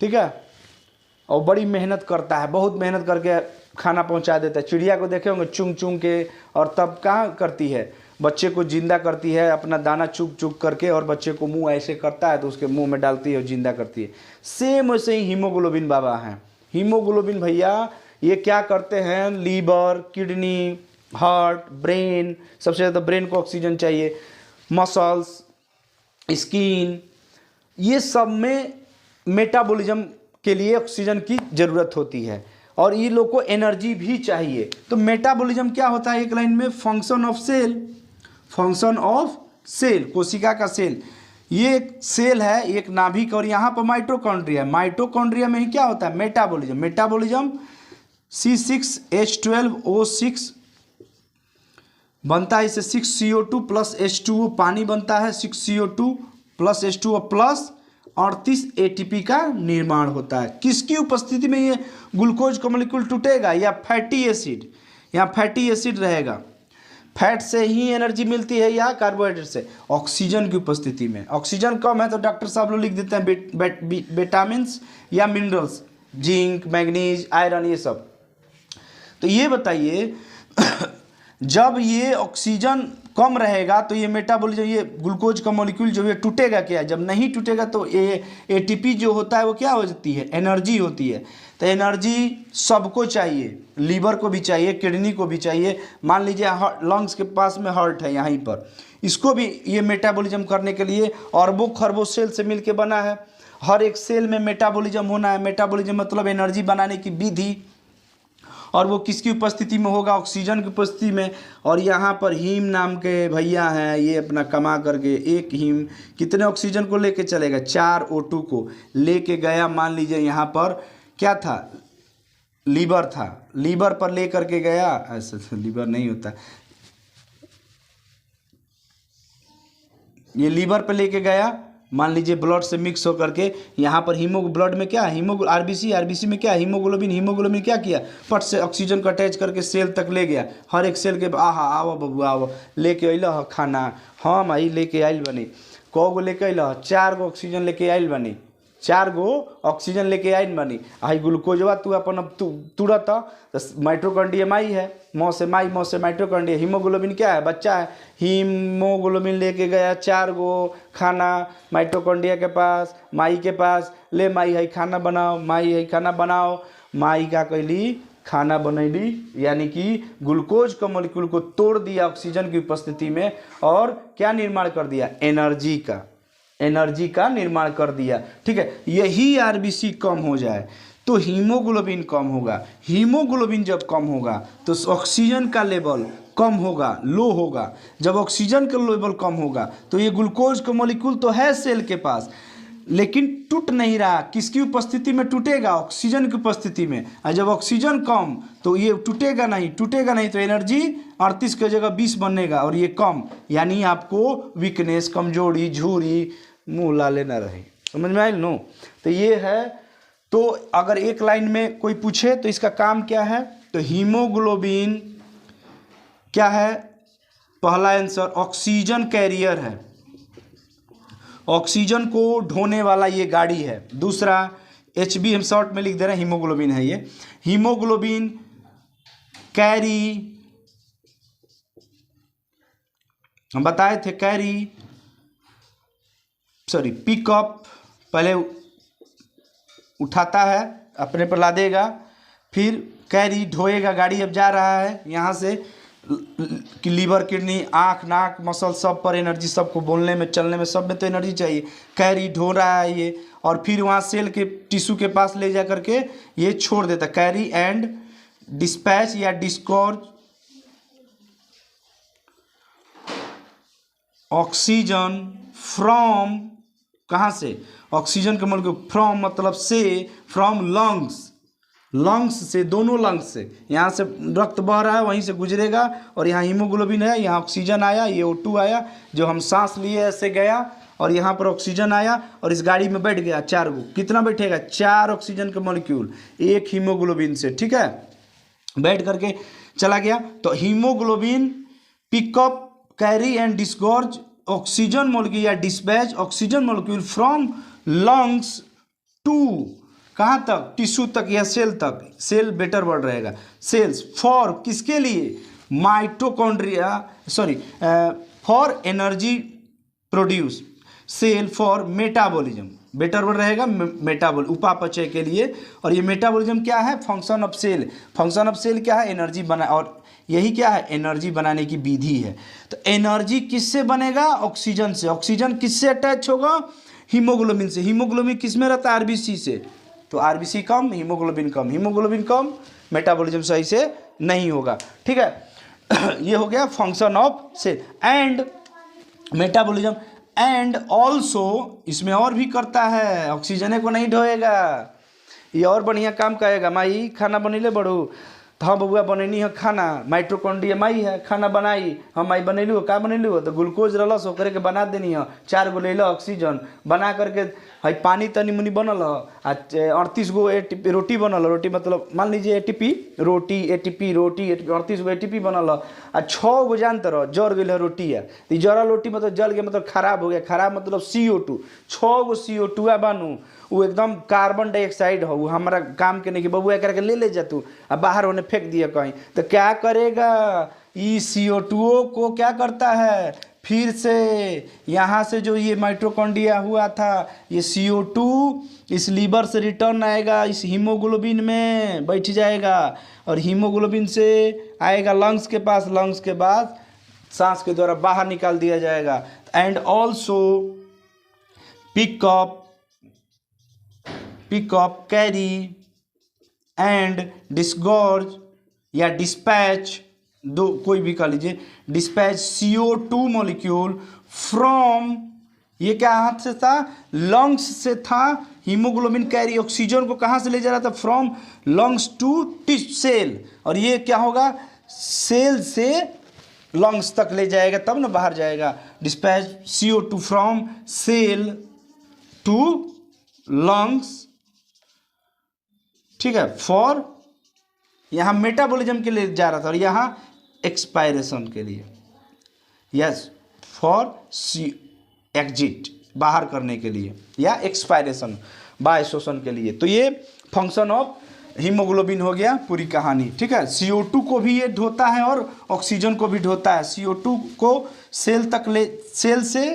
Speaker 1: ठीक है, और बड़ी मेहनत करता है, बहुत मेहनत करके खाना पहुंचा देता है। चिड़िया को देखे होंगे चुंग चुंग के, और तब कहाँ करती है, बच्चे को जिंदा करती है, अपना दाना चुग चुग करके, और बच्चे को मुंह ऐसे करता है तो उसके मुंह में डालती है और जिंदा करती है। सेम वैसे ही हीमोग्लोबिन बाबा हैं। हीमोग्लोबिन भैया ये क्या करते हैं, लीवर, किडनी, हार्ट, ब्रेन, सबसे ज़्यादा ब्रेन को ऑक्सीजन चाहिए, मसल्स, स्किन, ये सब में मेटाबॉलिज्म के लिए ऑक्सीजन की ज़रूरत होती है, और ये लोग को एनर्जी भी चाहिए। तो मेटाबॉलिज्म क्या होता है, एक लाइन में, function of cell, function of cell, कोशिका का सेल, ये एक सेल है, एक नाभिक, और यहाँ पर माइटोकॉन्ड्रिया, माइटोकॉन्ड्रिया में ही क्या होता है, मेटाबॉलिज्म। मेटाबॉलिज्म C6H12O6 बनता है, इससे 6CO2 प्लस H2O पानी बनता है, 6CO2 plus H2O plus 38 ATP का निर्माण होता है। किसकी उपस्थिति में ये ग्लूकोज का मॉलिक्यूल टूटेगा, या फैटी एसिड, यहाँ फैटी एसिड रहेगा, फैट से ही एनर्जी मिलती है या कार्बोहाइड्रेट से, ऑक्सीजन की उपस्थिति में। ऑक्सीजन कम है तो डॉक्टर साहब लोग लिख देते हैं विटामिन्स या मिनरल्स, जिंक, मैग्नीज, आयरन, ये सब। तो ये बताइए जब ये ऑक्सीजन कम रहेगा तो ये मेटाबॉलिज्म, ये ग्लूकोज का मॉलिक्यूल जो है टूटेगा क्या, जब नहीं टूटेगा तो ये ATP जो होता है वो क्या हो जाती है, एनर्जी होती है। तो एनर्जी सबको चाहिए, लीवर को भी चाहिए, किडनी को भी चाहिए। मान लीजिए लंग्स के पास में हार्ट है, यहीं पर, इसको भी ये मेटाबॉलिज्म करने के लिए अरबों खरबों सेल से मिलके बना है। हर एक सेल में मेटाबॉलिज्म होना है। मेटाबॉलिज्म मतलब एनर्जी बनाने की विधि, और वो किसकी उपस्थिति में होगा, ऑक्सीजन की उपस्थिति में। और यहाँ पर हीम नाम के भैया हैं, ये अपना कमा करके एक हीम कितने ऑक्सीजन को लेके चलेगा, 4 O2 को लेके गया। मान लीजिए यहाँ पर क्या था, लीवर था, लीवर पर ले करके गया, ऐसा लीवर नहीं होता, ये लीवर पर लेके गया, मान लीजिए ब्लड से मिक्स होकर के यहाँ पर ब्लड में क्या है, आरबीसी में क्या है, हीमोग्लोबिन क्या किया, पट से ऑक्सीजन को अटैच करके सेल तक ले गया। हर एक सेल के आहा आओ बबू आओ, लेके अल खाना, हम आई लेके आयल बनी, कौ गो लेके अल, 4 गो ऑक्सीजन लेके आयल बनी, 4 गो ऑक्सीजन लेके आयल बनी। आई ग्लूकोजवा तू अपन अब तुरंत, माइटोकॉन्ड्रिया माई है, मौ से माइटोकॉन्ड्रिया, हीमोग्लोबिन क्या है, बच्चा है, हीमोग्लोबिन लेके गया 4 गो खाना माइटोकॉन्ड्रिया के पास, माई के पास, ले माई है खाना बनाओ, माई है खाना बनाओ, माई क्या कैली, खाना बनैली, यानी कि ग्लूकोज का मॉलिक्यूल को तोड़ दिया ऑक्सीजन की उपस्थिति में, और क्या निर्माण कर दिया, एनर्जी का निर्माण कर दिया। ठीक है, यही आरबीसी कम हो जाए तो हीमोग्लोबिन कम होगा। हीमोग्लोबिन जब कम होगा तो ऑक्सीजन का लेवल कम होगा, लो होगा। जब ऑक्सीजन का लेवल कम होगा तो ये ग्लूकोज का मॉलिक्यूल तो है सेल के पास, लेकिन टूट नहीं रहा। किसकी उपस्थिति में टूटेगा, ऑक्सीजन की उपस्थिति में। और जब ऑक्सीजन कम तो ये टूटेगा नहीं तो एनर्जी 38 की जगह 20 बनेगा, और ये कम, यानी आपको वीकनेस, कमजोरी, झूरी, मुँह लाले ना रहे। समझ में आए नो। तो ये है तो अगर एक लाइन में कोई पूछे तो इसका काम क्या है, तो हीमोग्लोबिन क्या है, पहला आंसर ऑक्सीजन कैरियर है, ऑक्सीजन को ढोने वाला ये गाड़ी है। दूसरा HB हम शॉर्ट में लिख दे रहे हैं, हीमोग्लोबिन है ये। हीमोग्लोबिन कैरी, हम बताए थे कैरी, सॉरी पिकअप, पहले उठाता है अपने पर लादेगा, फिर कैरी ढोएगा, गाड़ी अब जा रहा है यहाँ से कि लीवर, किडनी, आँख, नाक, मसल सब पर एनर्जी, सबको बोलने में, चलने में, सब में तो एनर्जी चाहिए। कैरी ढो रहा है ये, और फिर वहाँ सेल के टिश्यू के पास ले जा करके ये छोड़ देता। कैरी एंड डिस्पैच या डिस्चार्ज ऑक्सीजन फ्रॉम, कहाँ से, ऑक्सीजन का मतलब फ्रॉम मतलब से, फ्रॉम लंग्स, लंग्स से, दोनों लंग्स से, यहाँ से रक्त बह रहा है वहीं से गुजरेगा, और यहाँ हीमोग्लोबिन है, यहाँ ऑक्सीजन आया, ये O2 आया जो हम सांस लिए ऐसे गया, और यहाँ पर ऑक्सीजन आया, और इस गाड़ी में बैठ गया 4 गो, कितना बैठेगा, 4 ऑक्सीजन के मॉलिक्यूल एक हीमोग्लोबिन से, ठीक है, बैठ करके चला गया। तो haemoglobin pick up, carry and discharge oxygen molecule या dispatch oxygen molecule from lungs to, कहाँ तक, टिश्यू तक या सेल तक, सेल बेटर वर्ड रहेगा, सेल्स, फॉर किसके लिए, mitochondria, sorry for energy produce, cell for metabolism, better word रहेगा मेटाबॉल, उपापचय के लिए। और ये मेटाबॉलिज्म क्या है, function of cell, function of cell क्या है, एनर्जी बना, और यही क्या है, एनर्जी बनाने की विधि है। तो एनर्जी किससे बनेगा, ऑक्सीजन से, ऑक्सीजन किससे अटैच होगा, हीमोग्लोबिन से, हीमोग्लोबिन किस में रहता है, RBC से, तो RBC कम, हीमोग्लोबिन कम, हीमोग्लोबिन कम, मेटाबॉलिज्म सही से नहीं होगा, ठीक है। ये हो गया function of cell and metabolism. And also इसमें और भी करता है, ऑक्सीजन को नहीं ढोएगा, ये और बढ़िया काम करेगा। माई खाना बनीले बड़ू, तो हाँ बबुआ बनैनी है खाना, माइटोकॉन्ड्रिया माई है, खाना बनाई, हम माई बनैलू, का बनैलू, तो ग्लूकोज रलस ओकरे के बना देनी है, 4 गो ले लो ऑक्सीजन बना करके, है पानी तनी मुनी बनल है, 38 गो रोटी बनल, रोटी मतलब मान लीजिए ATP रोटी, ATP रोटी, 38 गो ATP बनल है, आ 6 गो जानते रहो जर गई है रोटी है, तो जरल रोटी मतलब जल गया मतलब खराब हो गया, खराब मतलब CO2, 6 गो CO2 बानू, वो एकदम कार्बन डाइऑक्साइड हो, हमारा काम के नहीं कि बबुआ करके ले जा तू, अब बाहर होने फेंक दिया कहीं, तो क्या करेगा, ये CO2 को क्या करता है, फिर से यहाँ से जो ये माइटोकॉन्ड्रिया हुआ था, ये CO2 इस लीवर से रिटर्न आएगा, इस हीमोग्लोबिन में बैठ जाएगा, और हीमोग्लोबिन से आएगा लंग्स के पास, लंग्स के बाद सांस के द्वारा बाहर निकाल दिया जाएगा। And also pickup, carry and discharge या डिस्पैच, दो कोई भी कह लीजिए, डिस्पैच CO2 मॉलिक्यूल फ्रॉम, ये क्या हाथ से था, लंग्स से था, हीमोग्लोबिन कैरी ऑक्सीजन को कहाँ से ले जा रहा था, फ्रॉम लंग्स टू सेल, और ये क्या होगा, सेल से लंग्स तक ले जाएगा तब ना बाहर जाएगा। Dispatch CO2 from cell to lungs, ठीक है, फॉर, यहाँ मेटाबॉलिज्म के लिए जा रहा था, और यहाँ एक्सपायरेशन के लिए, यस, फॉर एग्जिट, बाहर करने के लिए, या एक्सपायरेशन, बाह्य शोषण के लिए। तो ये फंक्शन ऑफ हीमोग्लोबिन हो गया पूरी कहानी, ठीक है। CO2 को भी ये ढोता है और ऑक्सीजन को भी ढोता है। CO2 को सेल से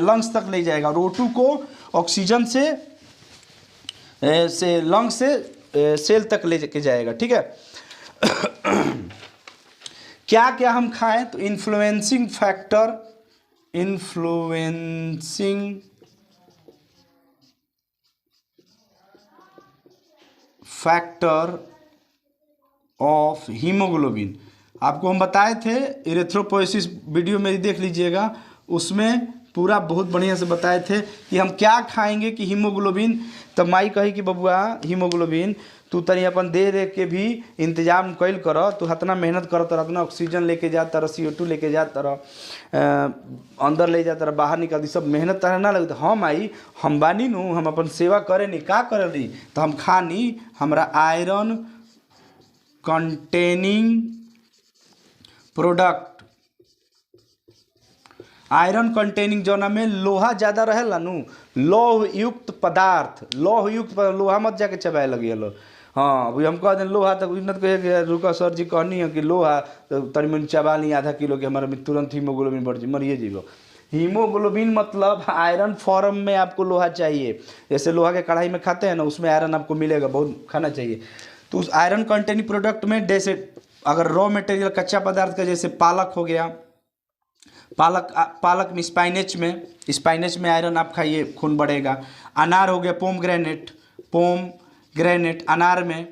Speaker 1: लंग्स तक ले जाएगा, और O2 को ऑक्सीजन से लंग्स से सेल तक ले के जाएगा, ठीक है। क्या क्या हम खाएं, तो इन्फ्लुएंसिंग फैक्टर ऑफ हीमोग्लोबिन, आपको हम बताए थे, इरेथ्रोपोएसिस वीडियो मेरी देख लीजिएगा, उसमें पूरा बहुत बढ़िया से बताए थे कि हम क्या खाएंगे कि हीमोग्लोबिन, तब माई कही कि बबुआ हीमोग्लोबिन तू तनी अपन दे दे के भी इंतजाम कैल कर, तू इतना मेहनत कर तर, इतना ऑक्सीजन लेके जा तर, CO2 लेके जा तर, अंदर ले जा तर, बाहर निकल, सब मेहनत तरह ना लगे। हम आई हम बानी नू, हम अपन सेवा करे नहीं, का करे नहीं, तो हम खानी हमरा iron containing product, iron containing जौना में लोहा ज़्यादा रहेला नु, लौह युक्त पदार्थ, लौह युक्त लोहा मत जाके चबाए लगी लो। हाँ अभी हम कह दें लोहा, तक उन्नत कहे रुका सर जी कहनी है कि लोहा तो तनी मन चबा ली आधा किलो के, हमारा में तुरंत हीमोग्लोबिन बढ़ जाए, मरिए जीवो। हीमोग्लोबिन मतलब आयरन फॉर्म में आपको लोहा चाहिए, जैसे लोहा के कढ़ाई में खाते हैं ना, उसमें आयरन आपको मिलेगा, बहुत खाना चाहिए। तो उस आयरन कंटेनिंग प्रोडक्ट में जैसे अगर रॉ मटेरियल कच्चा पदार्थ का जैसे पालक हो गया, पालक में स्पाइनेच में आयरन आप खाइए, खून बढ़ेगा। अनार हो गया, पोम ग्रेनेट अनार में,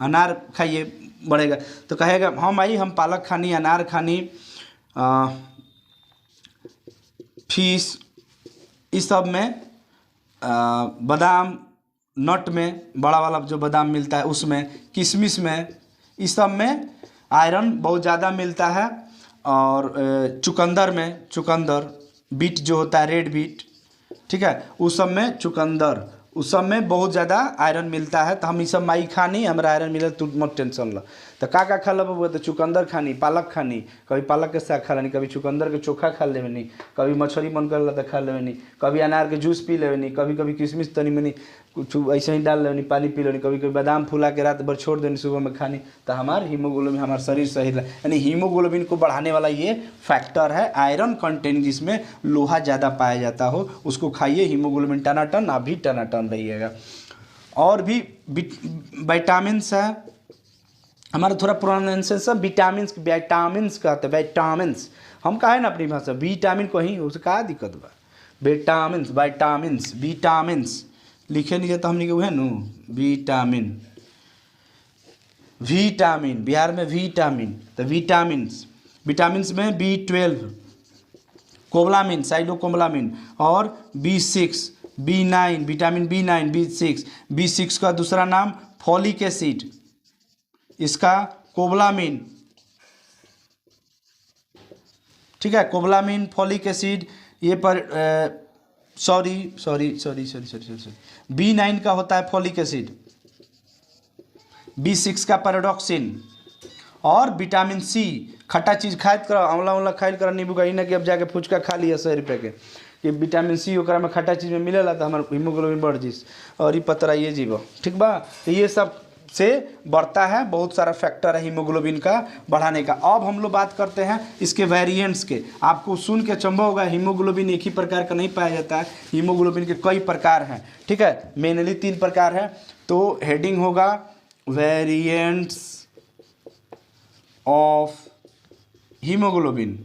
Speaker 1: अनार खाइए बढ़ेगा। तो कहेगा हम पालक खानी, अनार खानी, फिश, इस सब में, बादाम नट में, बड़ा वाला जो बादाम मिलता है उसमें, किशमिश में, इस सब में आयरन बहुत ज़्यादा मिलता है। और चुकंदर में, चुकंदर बीट जो होता है, रेड बीट, ठीक है, उस सब में चुकंदर, उस सब में बहुत ज़्यादा आयरन मिलता है। तो हम ये सब माई खानी, हमारा आयरन मिले, तू मत टेंशन ला। तो का खा लब, तो चुकंदर खानी, पालक खानी, कभी पालक के साग खा लेनी, कभी चुकंदर के चोखा खा लेवे नहीं, कभी मछली मन कर तो खा लेवे नहीं, कभी अनार के जूस पी लेवे नहीं, कभी किशमिश तनी मनी कुछ ऐसे ही डाल लेनी, पानी पी लेनी, कभी बादाम फुला के रात भर छोड़ देनी, सुबह में खानी। तो हमारे हीमोग्लोबिन, हमारा शरीर सही रहे, यानी हीमोग्लोबिन को बढ़ाने वाला ये फैक्टर है आयरन कंटेंट, जिसमें लोहा ज़्यादा पाया जाता हो, उसको खाइए, हीमोग्लोबिन टनाटन, आप भी टनाटन रहिएगा। और भी विटामिन्स है, हमारा थोड़ा प्रोनाउंसिएशन सब विटामिन्स कहते हैं, विटामिन्स हम कहे ना अपनी भाषा, विटामिन कहीं उससे क्या दिक्कत बा, विटामिन्स लिखे नहीं तो हमने उहे नु विटामिन बिहार में विटामिन, तो विटामिन्स में B12 कोबलामिन, साइटोकोबलामिन, और B6 B9, vitamin B9 B6 का दूसरा नाम फॉलिक एसिड, इसका कोबलामिन, ठीक है, कोबलामिन, फॉलिक एसिड, ये पर सॉरी B9 का होता है फॉलिक एसिड, B6 का पैराडॉक्सिन, और विटामिन C, खट्टा चीज़ खाइत कर, आंवला खाइल कर, नींबू का, ही ना कि अब जाके फुचका खा लिया 100 रुपये के, कि विटामिन C ओकरा में खट्टा चीज़ में मिलेला तो हमारे हीमोग्लोबिन बढ़ जिस, और ये पतरा ये जीव, ठीक बा। तो ये सब से बढ़ता है, बहुत सारा फैक्टर है हीमोग्लोबिन का बढ़ाने का। अब हम लोग बात करते हैं इसके वेरिएंट्स के। आपको सुन के अचंभव होगा, हीमोग्लोबिन एक ही प्रकार का नहीं पाया जाता है, हीमोग्लोबिन के कई प्रकार हैं, ठीक है, मेनली 3 प्रकार है। तो हेडिंग होगा वेरिएंट्स ऑफ हीमोग्लोबिन,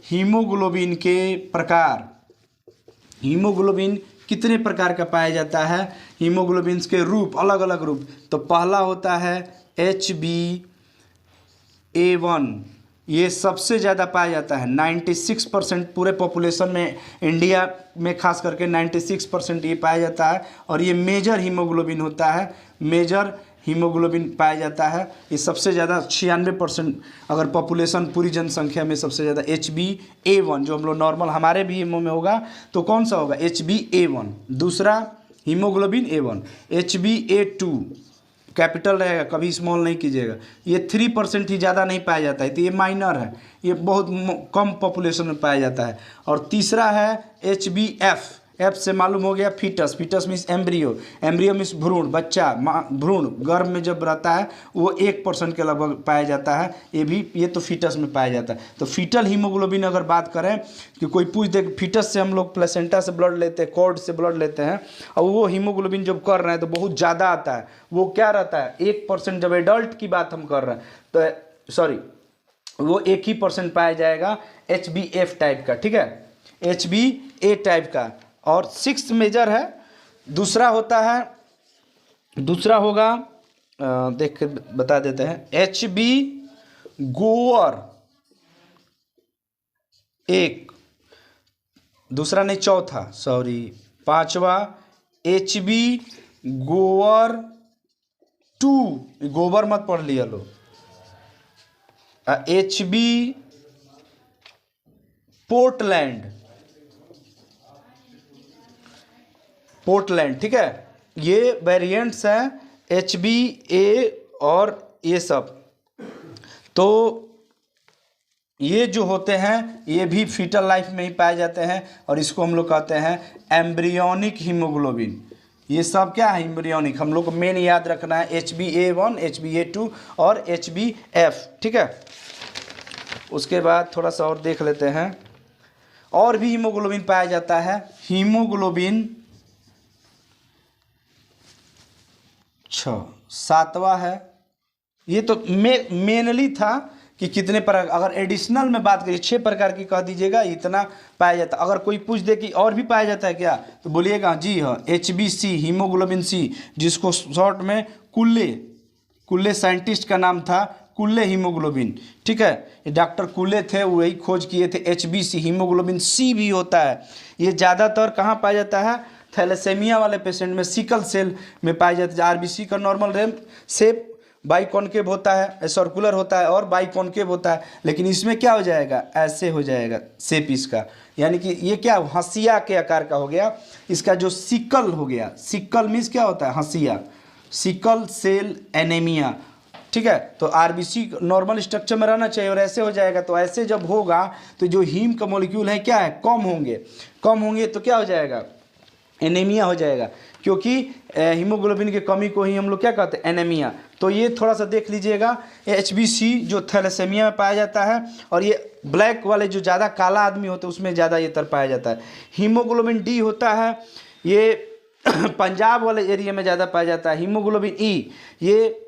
Speaker 1: हीमोग्लोबिन के प्रकार, हीमोग्लोबिन कितने प्रकार का पाया जाता है, हीमोग्लोबिन के रूप, अलग अलग रूप। तो पहला होता है HbA1, ये सबसे ज़्यादा पाया जाता है, 96% पूरे पॉपुलेशन में, इंडिया में खास करके 96% ये पाया जाता है, और ये मेजर हीमोग्लोबिन होता है, मेजर हीमोग्लोबिन पाया जाता है। ये सबसे ज़्यादा 96%, अगर पॉपुलेशन पूरी जनसंख्या में सबसे ज़्यादा HbA1, जो हम लोग नॉर्मल हमारे भी में होगा, तो कौन सा होगा HbA1। दूसरा हीमोग्लोबिन A1, HbA2 कैपिटल रहेगा, कभी स्मॉल नहीं कीजिएगा, ये 3% ही, ज़्यादा नहीं पाया जाता है, तो ये माइनर है, ये बहुत कम पॉपुलेशन में पाया जाता है। और तीसरा है HbF, एफ से मालूम हो गया फीटस मीन्स एम्ब्रियो मीन्स भ्रूण, बच्चा, भ्रूण गर्भ में जब रहता है वो 1% के लगभग पाया जाता है, ये तो फीटस में पाया जाता है। तो फीटल हीमोग्लोबिन अगर बात करें कि कोई पूछ दे, फीटस से हम लोग प्लेसेंटा से ब्लड लेते हैं, कॉर्ड से ब्लड लेते हैं, और वो हीमोग्लोबिन जब कर रहे हैं तो बहुत ज़्यादा आता है, वो क्या रहता है 1%। जब एडल्ट की बात हम कर रहे हैं तो वो 1% पाया जाएगा HbF टाइप का, ठीक है, HbA टाइप का। और 6th मेजर है, दूसरा होगा देख के बता देते हैं, HB गोअर 1, दूसरा नहीं चौथा, 5वां HB गोवर 2, गोबर मत पढ़ लिया लो, HB पोर्टलैंड, पोर्टलैंड, ठीक है। ये वेरिएंट्स हैं HBA और ये सब। तो ये जो होते हैं ये भी फीटल लाइफ में ही पाए जाते हैं और इसको हम लोग कहते हैं एम्ब्रियोनिक हीमोग्लोबिन। ये सब क्या है? एम्ब्रियोनिक। हम लोग को मेन याद रखना है HbA1, HbA2 और HbF, ठीक है। उसके बाद थोड़ा सा और देख लेते हैं, और भी हीमोग्लोबिन पाया जाता है। हीमोग्लोबिन 7वां है। ये तो मेनली था कि कितने प्रकार, अगर एडिशनल में बात करिए 6 प्रकार की कह दीजिएगा, इतना पाया जाता। अगर कोई पूछ दे कि और भी पाया जाता है क्या, तो बोलिएगा जी हाँ, HbC, हीमोग्लोबिन C, जिसको शॉर्ट में कुल्ले साइंटिस्ट का नाम था, कुल्ले हीमोग्लोबिन, ठीक है। ये डॉक्टर कुल्ले थे, वही खोज किए थे। HbC, हीमोग्लोबिन C भी होता है। ये ज़्यादातर कहाँ पाया जाता है? थैलेसेमिया वाले पेशेंट में, सिकल सेल में पाया जाता है। RBC का नॉर्मल शेप बाइकॉन्केव होता है, सर्कुलर होता है और बाइकॉन्केव होता है, लेकिन इसमें क्या हो जाएगा? ऐसे हो जाएगा शेप इसका, यानी कि ये क्या हंसिया के आकार का हो गया। इसका जो सिकल हो गया, सिकल मीन्स क्या होता है? हंसिया, सिकल सेल एनीमिया, ठीक है। तो RBC नॉर्मल स्ट्रक्चर में रहना चाहिए और ऐसे हो जाएगा। तो ऐसे जब होगा तो जो हीम का मॉलिक्यूल है क्या है? कम होंगे तो क्या हो जाएगा? एनीमिया हो जाएगा, क्योंकि हीमोग्लोबिन की कमी को ही हम लोग क्या कहते हैं? एनीमिया। तो ये थोड़ा सा देख लीजिएगा। HbC जो थैलेसेमिया में पाया जाता है, और ये ब्लैक वाले जो ज़्यादा काला आदमी होते हैं उसमें ज़्यादा ये तर पाया जाता है। हीमोग्लोबिन D होता है, ये पंजाब वाले एरिया में ज़्यादा पाया जाता है। हीमोग्लोबिन E ये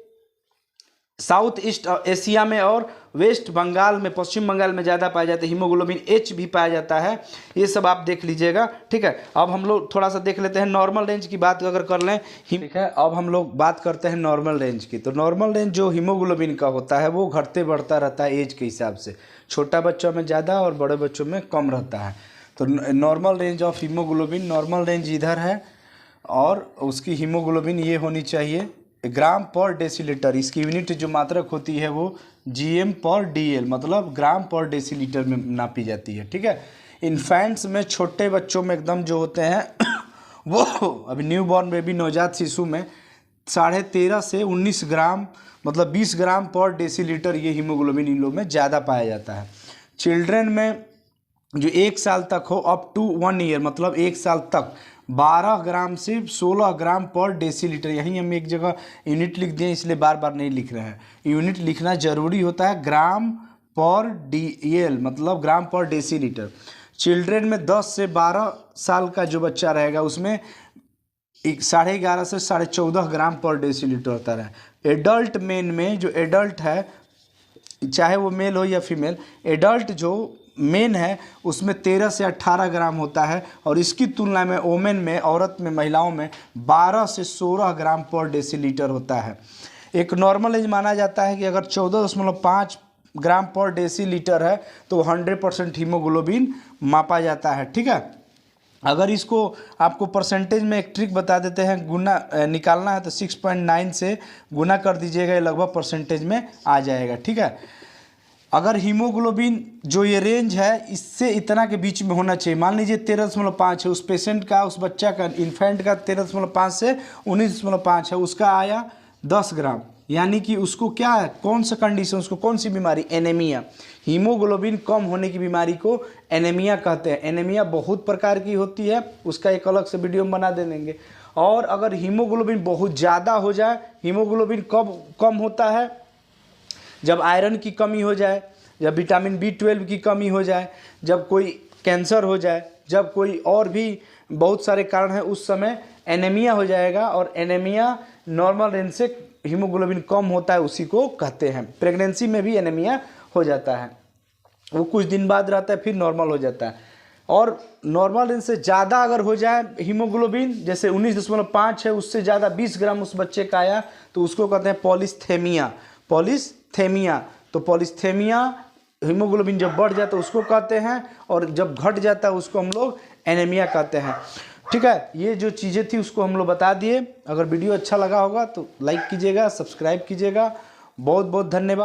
Speaker 1: साउथ ईस्ट एशिया में और वेस्ट बंगाल में, पश्चिम बंगाल में ज़्यादा पाया जाता है। हीमोग्लोबिन H भी पाया जाता है। ये सब आप देख लीजिएगा, ठीक है। अब हम लोग थोड़ा सा देख लेते हैं नॉर्मल रेंज की बात अगर कर लें, ठीक है। अब हम लोग बात करते हैं नॉर्मल रेंज की। तो नॉर्मल रेंज जो हीमोग्लोबिन का होता है वो घटते बढ़ता रहता है एज के हिसाब से। छोटा बच्चों में ज़्यादा और बड़े बच्चों में कम रहता है। तो normal range of haemoglobin, normal range इधर है और उसकी हीमोग्लोबिन ये होनी चाहिए ग्राम पर डेसीलीटर। इसकी यूनिट जो मात्रक होती है वो GM पर DL, मतलब ग्राम पर डेसीलीटर में नापी जाती है, ठीक है। इन्फेंट्स में, छोटे बच्चों में एकदम जो होते हैं वो अभी न्यू बॉर्न बेबी, नवजात शिशु में 13.5 से 19 ग्राम, मतलब 20 ग्राम पर डेसीलीटर ये हीमोग्लोबिन इन लोगों में ज़्यादा पाया जाता है। चिल्ड्रेन में जो 1 साल तक हो, अप टू 1 ईयर, मतलब 1 साल तक 12 ग्राम से 16 ग्राम पर डेसीलीटर। यहीं हम एक जगह यूनिट लिख दें, इसलिए बार बार नहीं लिख रहे हैं। यूनिट लिखना जरूरी होता है, ग्राम पर DL, मतलब ग्राम पर डेसीलीटर। चिल्ड्रेन में 10 से 12 साल का जो बच्चा रहेगा उसमें 11.5 से 14.5 ग्राम पर डेसीलीटर होता है। एडल्ट मेन में जो एडल्ट है, चाहे वो मेल हो या फीमेल, एडल्ट जो मेन है उसमें 13 से 18 ग्राम होता है, और इसकी तुलना में वोमेन में, औरत में, महिलाओं में 12 से 16 ग्राम पर डेसीलीटर होता है। एक नॉर्मल एज माना जाता है कि अगर 14.5 ग्राम पर डेसीलीटर है तो 100% हीमोग्लोबिन मापा जाता है, ठीक है। अगर इसको आपको परसेंटेज में एक ट्रिक बता देते हैं, गुना निकालना है तो 6.9 से गुना कर दीजिएगा, ये लगभग परसेंटेज में आ जाएगा, ठीक है। अगर हीमोग्लोबिन जो ये रेंज है इससे इतना के बीच में होना चाहिए। मान लीजिए 13.5 है उस पेशेंट का, उस बच्चा का, इन्फेंट का 13.5 से 19.5 है, उसका आया 10 ग्राम, यानी कि उसको क्या है, कौन सा कंडीशन, उसको कौन सी बीमारी? एनीमिया। हीमोग्लोबिन कम होने की बीमारी को एनीमिया कहते हैं। एनीमिया बहुत प्रकार की होती है, उसका एक अलग से वीडियो हम बना देंगे। और अगर हीमोग्लोबिन बहुत ज़्यादा हो जाए, हीमोग्लोबिन कब कम होता है? जब आयरन की कमी हो जाए, जब विटामिन B12 की कमी हो जाए, जब कोई कैंसर हो जाए, जब कोई और भी बहुत सारे कारण हैं, उस समय एनीमिया हो जाएगा। और एनीमिया नॉर्मल रेंज से हीमोग्लोबिन कम होता है, उसी को कहते हैं। प्रेगनेंसी में भी एनीमिया हो जाता है, वो कुछ दिन बाद रहता है, फिर नॉर्मल हो जाता है। और नॉर्मल रेंज से ज़्यादा अगर हो जाए हीमोग्लोबिन, जैसे 19.5 है, उससे ज़्यादा 20 ग्राम उस बच्चे का आया, तो उसको कहते हैं पॉलीस्थेमिया। पॉलीस्थेमिया, तो पॉलीस्थेमिया हीमोग्लोबिन जब बढ़ जाता है उसको कहते हैं, और जब घट जाता है उसको हम लोग एनीमिया कहते हैं। ठीक है, ये जो चीज़ें थी उसको हम लोग बता दिए। अगर वीडियो अच्छा लगा होगा तो लाइक कीजिएगा, सब्सक्राइब कीजिएगा। बहुत बहुत धन्यवाद।